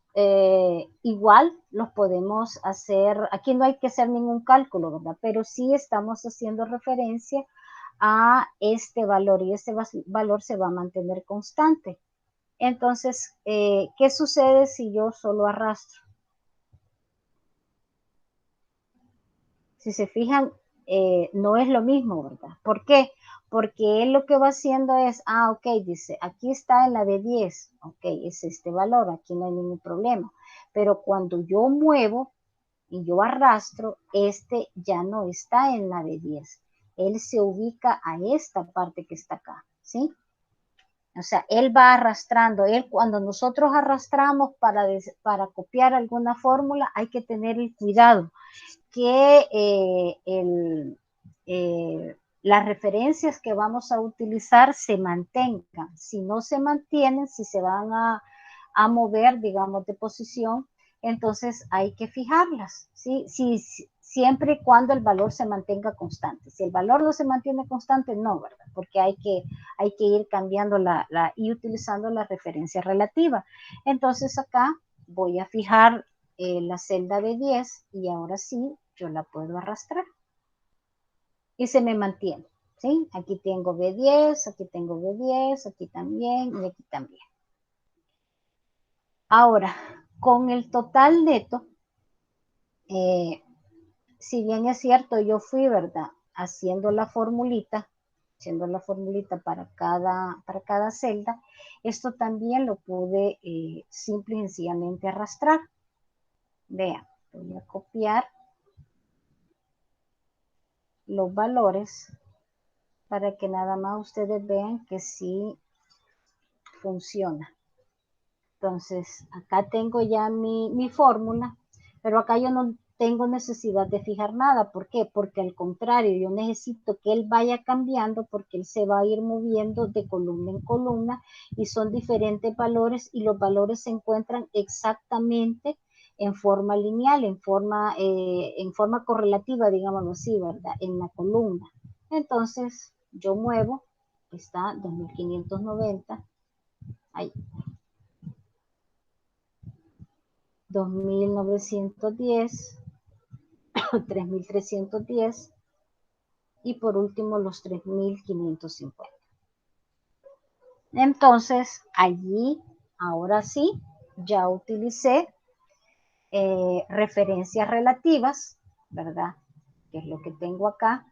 igual los podemos hacer, aquí no hay que hacer ningún cálculo, ¿verdad? Pero sí estamos haciendo referencia a este valor y este valor se va a mantener constante. Entonces, ¿qué sucede si yo solo arrastro? Si se fijan, no es lo mismo, ¿verdad? ¿Por qué? Porque él lo que va haciendo es, ok, dice, aquí está en la de 10, ok, es este valor, aquí no hay ningún problema. Pero cuando yo muevo y yo arrastro, este ya no está en la de 10. Él se ubica a esta parte que está acá, ¿sí? O sea, él va arrastrando. Cuando nosotros arrastramos para copiar alguna fórmula, hay que tener el cuidado que las referencias que vamos a utilizar se mantengan. Si no se mantienen, si se van a mover, digamos, de posición, entonces hay que fijarlas, ¿sí? Siempre y cuando el valor se mantenga constante. Si el valor no se mantiene constante, no, ¿verdad? Porque hay que ir cambiando y utilizando la referencia relativa. Entonces acá voy a fijar la celda de 10 y ahora sí yo la puedo arrastrar y se me mantiene, ¿sí? Aquí tengo B10, aquí tengo B10, aquí también y aquí también. Ahora, con el total neto, si bien es cierto, yo fui, ¿verdad? Haciendo la formulita para cada celda, esto también lo pude simple y sencillamente arrastrar. Vean, voy a copiar los valores para que nada más ustedes vean que sí funciona. Entonces, acá tengo ya mi fórmula, pero acá yo no tengo necesidad de fijar nada. ¿Por qué? Porque al contrario, yo necesito que él vaya cambiando porque él se va a ir moviendo de columna en columna y son diferentes valores y los valores se encuentran exactamente en forma lineal, en forma correlativa, digámoslo así, ¿verdad? En la columna. Entonces, yo muevo, está 2590, ahí, 2910, 3310 y por último los 3550. Entonces, allí, ahora sí, ya utilicé referencias relativas, ¿verdad? Que es lo que tengo acá.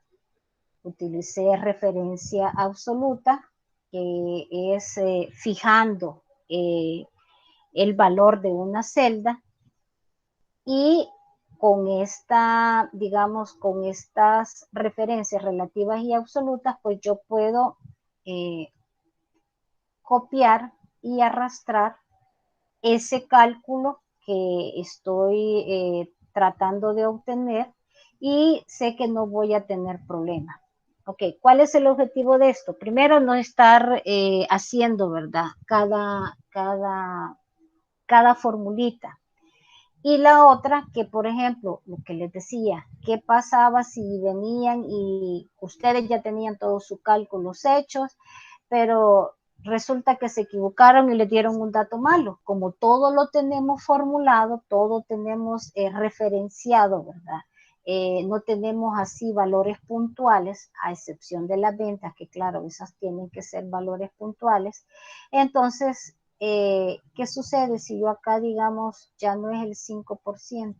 Utilicé referencia absoluta, que es fijando el valor de una celda y con digamos, con estas referencias relativas y absolutas, pues yo puedo copiar y arrastrar ese cálculo que estoy tratando de obtener y sé que no voy a tener problema. Ok, ¿cuál es el objetivo de esto? Primero, no estar haciendo, ¿verdad? Cada formulita. Y la otra, que por ejemplo, lo que les decía, ¿qué pasaba si venían y ustedes ya tenían todos sus cálculos hechos, pero resulta que se equivocaron y le dieron un dato malo? Como todo lo tenemos formulado, todo tenemos referenciado, ¿verdad? No tenemos así valores puntuales, a excepción de las ventas, que claro, esas tienen que ser valores puntuales. Entonces, ¿qué sucede si yo acá, digamos, ya no es el 5%,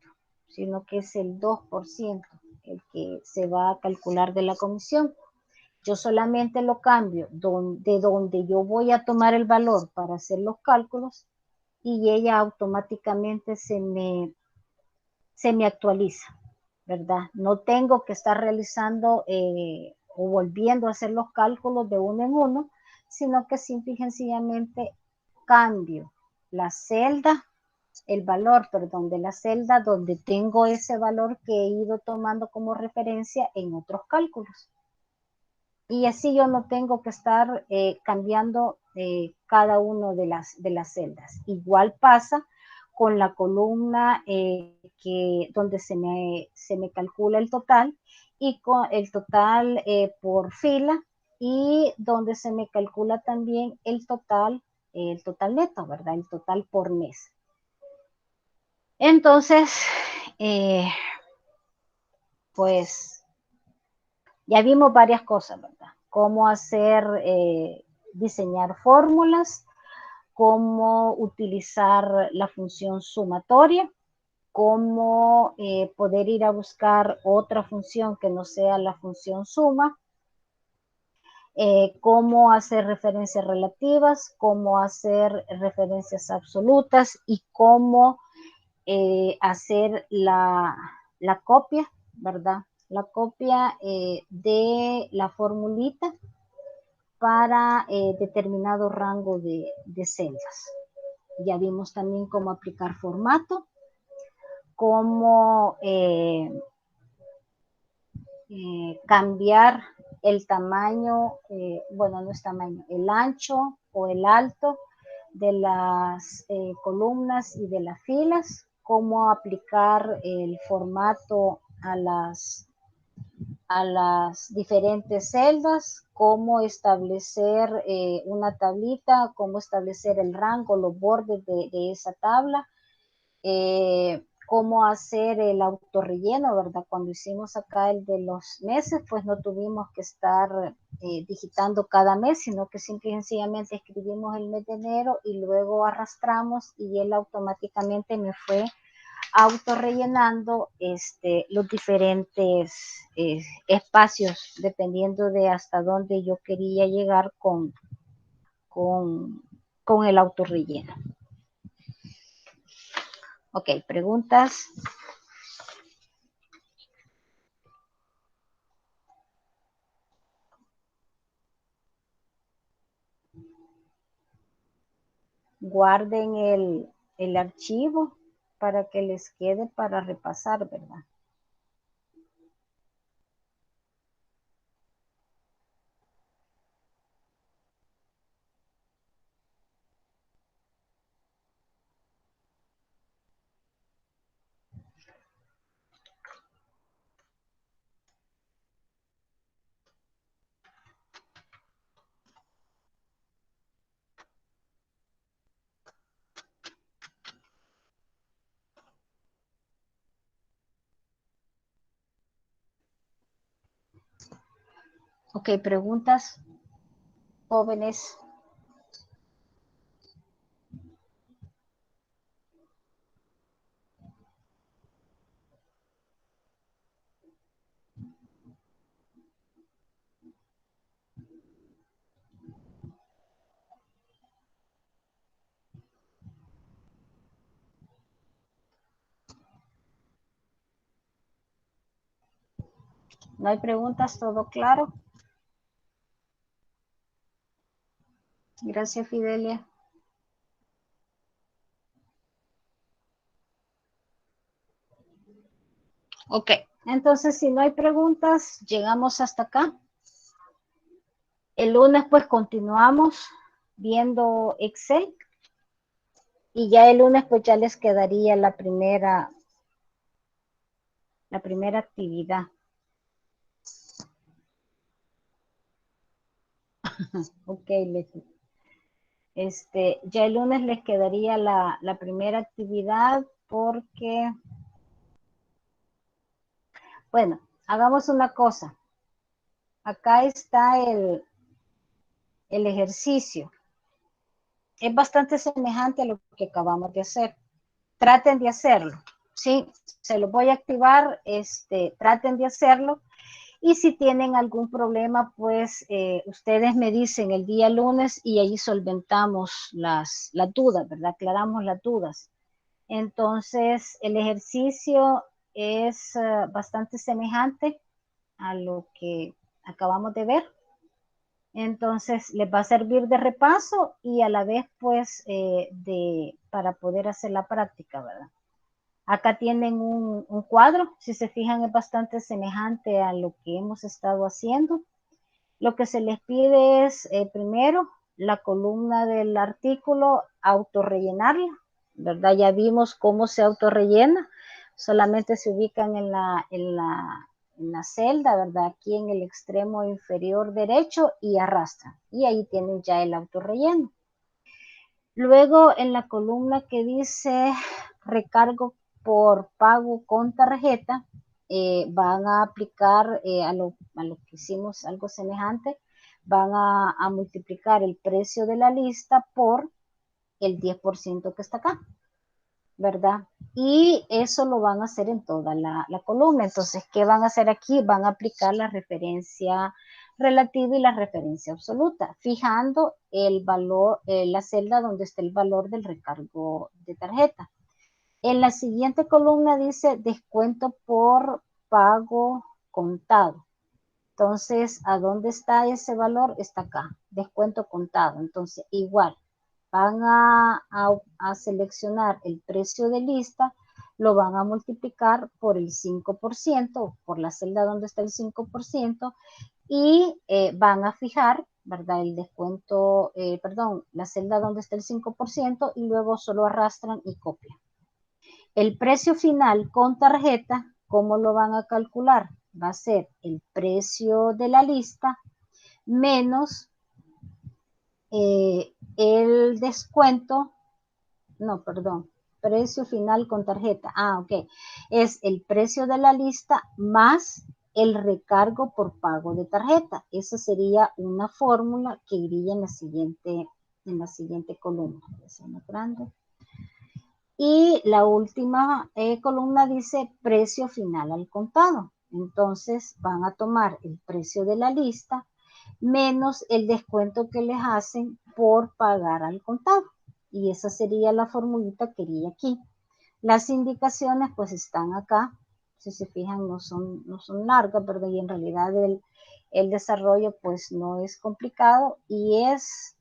sino que es el 2% el que se va a calcular de la comisión? Yo solamente lo cambio de donde yo voy a tomar el valor para hacer los cálculos y ella automáticamente se me actualiza, ¿verdad? No tengo que estar realizando o volviendo a hacer los cálculos de uno en uno, sino que simple y sencillamente cambio la celda el valor, perdón, de la celda donde tengo ese valor que he ido tomando como referencia en otros cálculos. Y así yo no tengo que estar cambiando cada uno de las celdas. Igual pasa con la columna donde se me calcula el total y con el total por fila y donde se me calcula también el total neto, ¿verdad? El total por mes. Entonces, pues ya vimos varias cosas, ¿verdad? Cómo hacer, diseñar fórmulas, cómo utilizar la función sumatoria, cómo poder ir a buscar otra función que no sea la función suma, cómo hacer referencias relativas, cómo hacer referencias absolutas y cómo hacer la copia, ¿verdad? La copia de la formulita para determinado rango de celdas. Ya vimos también cómo aplicar formato, cómo cambiar el tamaño, bueno, no es tamaño, el ancho o el alto de las columnas y de las filas, cómo aplicar el formato a las diferentes celdas, cómo establecer una tablita, cómo establecer el rango, los bordes de esa tabla, cómo hacer el autorrelleno, ¿verdad? Cuando hicimos acá el de los meses, pues no tuvimos que estar digitando cada mes, sino que simple y sencillamente escribimos el mes de enero y luego arrastramos y él automáticamente me fue autorrellenando los diferentes espacios, dependiendo de hasta dónde yo quería llegar con el autorrelleno. Ok, preguntas. Guarden el archivo para que les quede para repasar, ¿verdad? Ok, preguntas, jóvenes. ¿No hay preguntas? ¿Todo claro? Gracias, Fidelia. Ok, entonces si no hay preguntas, llegamos hasta acá. El lunes pues continuamos viendo Excel y ya el lunes pues ya les quedaría la primera actividad. Ok, ya el lunes les quedaría la primera actividad porque, bueno, hagamos una cosa. Acá está el ejercicio. Es bastante semejante a lo que acabamos de hacer. Traten de hacerlo, ¿sí? Se los voy a activar, traten de hacerlo. Y si tienen algún problema, pues ustedes me dicen el día lunes y ahí solventamos las dudas, ¿verdad? Aclaramos las dudas. Entonces, el ejercicio es bastante semejante a lo que acabamos de ver. Entonces, les va a servir de repaso y a la vez, pues, para poder hacer la práctica, ¿verdad? Acá tienen un cuadro, si se fijan es bastante semejante a lo que hemos estado haciendo. Lo que se les pide es, primero, la columna del artículo, autorrellenarla, ¿verdad? Ya vimos cómo se autorrellena, solamente se ubican en la celda, ¿verdad? Aquí en el extremo inferior derecho y arrastran. Y ahí tienen ya el autorrelleno. Luego en la columna que dice recargo por pago con tarjeta, van a aplicar a lo que hicimos algo semejante, van a multiplicar el precio de la lista por el 10% que está acá, ¿verdad? Y eso lo van a hacer en toda la columna. Entonces, ¿qué van a hacer aquí? Van a aplicar la referencia relativa y la referencia absoluta, fijando el valor, la celda donde está el valor del recargo de tarjeta. En la siguiente columna dice descuento por pago contado. Entonces, ¿a dónde está ese valor? Está acá, descuento contado. Entonces, igual, van a seleccionar el precio de lista, lo van a multiplicar por el 5%, por la celda donde está el 5%, y van a fijar, ¿verdad? El descuento, la celda donde está el 5%, y luego solo arrastran y copian. El precio final con tarjeta, ¿cómo lo van a calcular? Va a ser el precio de la lista menos el descuento, no, perdón, precio final con tarjeta. Ok. Es el precio de la lista más el recargo por pago de tarjeta. Esa sería una fórmula que iría en la siguiente columna. Y la última columna dice precio final al contado. Entonces van a tomar el precio de la lista menos el descuento que les hacen por pagar al contado. Y esa sería la formulita que iría aquí. Las indicaciones pues están acá. Si se fijan no son largas, ¿verdad? Y en realidad el desarrollo pues no es complicado y es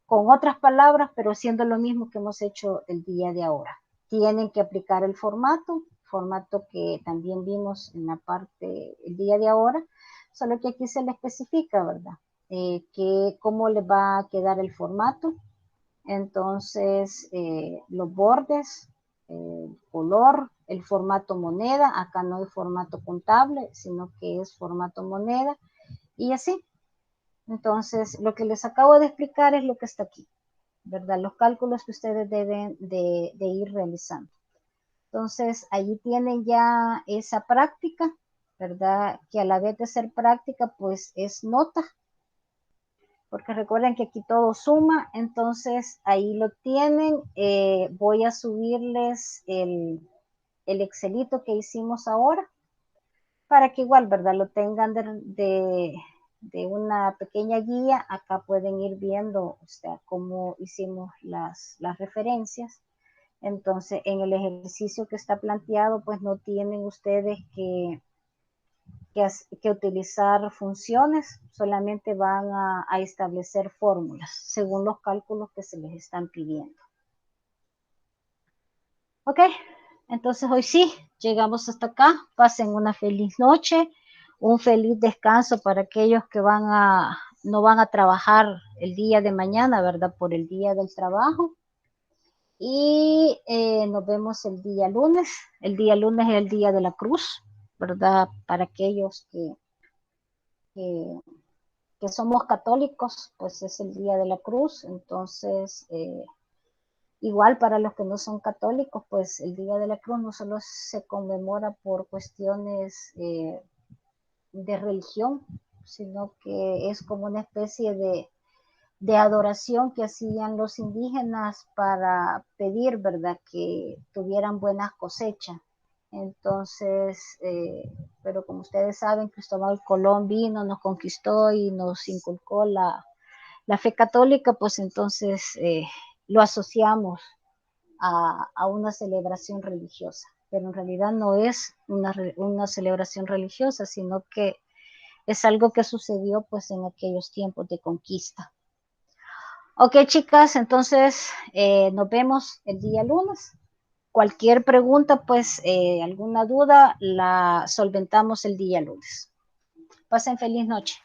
con otras palabras, pero siendo lo mismo que hemos hecho el día de ahora. Tienen que aplicar el formato que también vimos en la parte el día de ahora, solo que aquí se le especifica, ¿verdad? Cómo le va a quedar el formato. Entonces, los bordes, el color, el formato moneda, acá no hay formato contable, sino que es formato moneda, y así. Entonces, lo que les acabo de explicar es lo que está aquí, ¿verdad? Los cálculos que ustedes deben de ir realizando. Entonces, allí tienen ya esa práctica, ¿verdad? Que a la vez de ser práctica, pues es nota, porque recuerden que aquí todo suma, entonces ahí lo tienen. Voy a subirles el Excelito que hicimos ahora, para que igual, ¿verdad? Lo tengan de una pequeña guía. Acá pueden ir viendo, o sea, cómo hicimos las referencias. Entonces, en el ejercicio que está planteado, pues no tienen ustedes que utilizar funciones, solamente van a establecer fórmulas según los cálculos que se les están pidiendo. Ok, entonces hoy sí, llegamos hasta acá. Pasen una feliz noche, un feliz descanso para aquellos que no van a trabajar el día de mañana, ¿verdad? Por el día del trabajo. Y nos vemos el día lunes. El día lunes es el día de la cruz, ¿verdad? Para aquellos que somos católicos, pues es el día de la cruz. Entonces, igual para los que no son católicos, pues el Día de la Cruz no solo se conmemora por cuestiones de religión, sino que es como una especie de adoración que hacían los indígenas para pedir, ¿verdad?, que tuvieran buenas cosechas. Entonces, pero como ustedes saben, Cristóbal Colón vino, nos conquistó y nos inculcó la fe católica, pues entonces lo asociamos a una celebración religiosa, pero en realidad no es una celebración religiosa, sino que es algo que sucedió pues en aquellos tiempos de conquista. Ok, chicas, entonces nos vemos el día lunes. Cualquier pregunta, pues alguna duda, la solventamos el día lunes. Pasen feliz noche.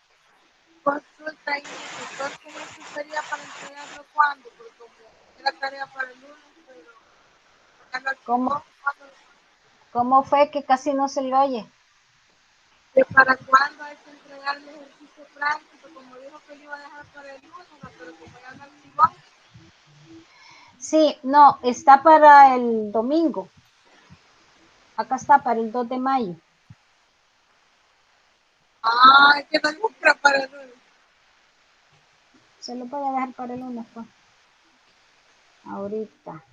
Consulta, Inés, entonces esto sería para entregarlo cuándo, porque como era tarea para el lunes, pero ya lo ¿Cómo, activó, ¿cuándo? ¿Cómo fue que casi no se le oye? Que para cuándo hay que entregar el ejercicio práctico, como dijo que yo iba a dejar para el lunes, pero como ya lo activó. Sí, no, está para el domingo. Acá está para el 2 de mayo. Ah, es que no entra para el lunes. Se lo voy a dejar para el lunes, pues. Ahorita.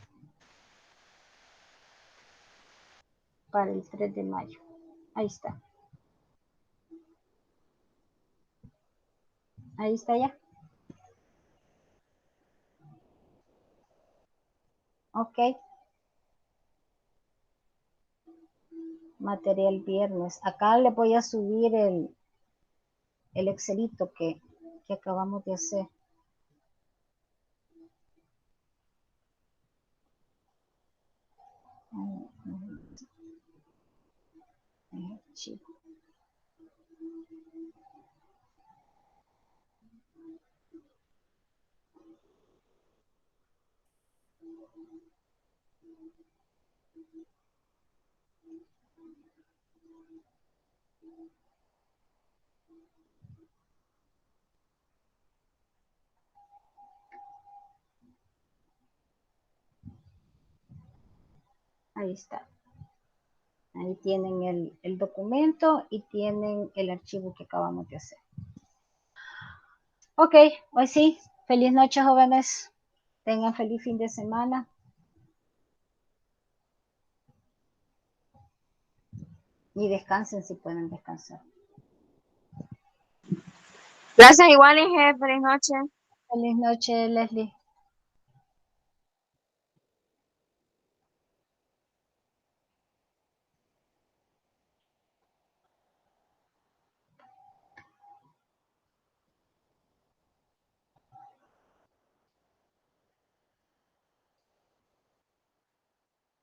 Para el 3 de mayo. Ahí está. Ahí está ya. Ok. Material viernes. Acá le voy a subir el Excelito que acabamos de hacer. Archivo. Ahí está. Ahí tienen el documento y tienen el archivo que acabamos de hacer. Ok, pues sí. Feliz noche, jóvenes. Tengan feliz fin de semana. Y descansen si pueden descansar. Gracias igual, Inge. Feliz noche. Feliz noche, Leslie.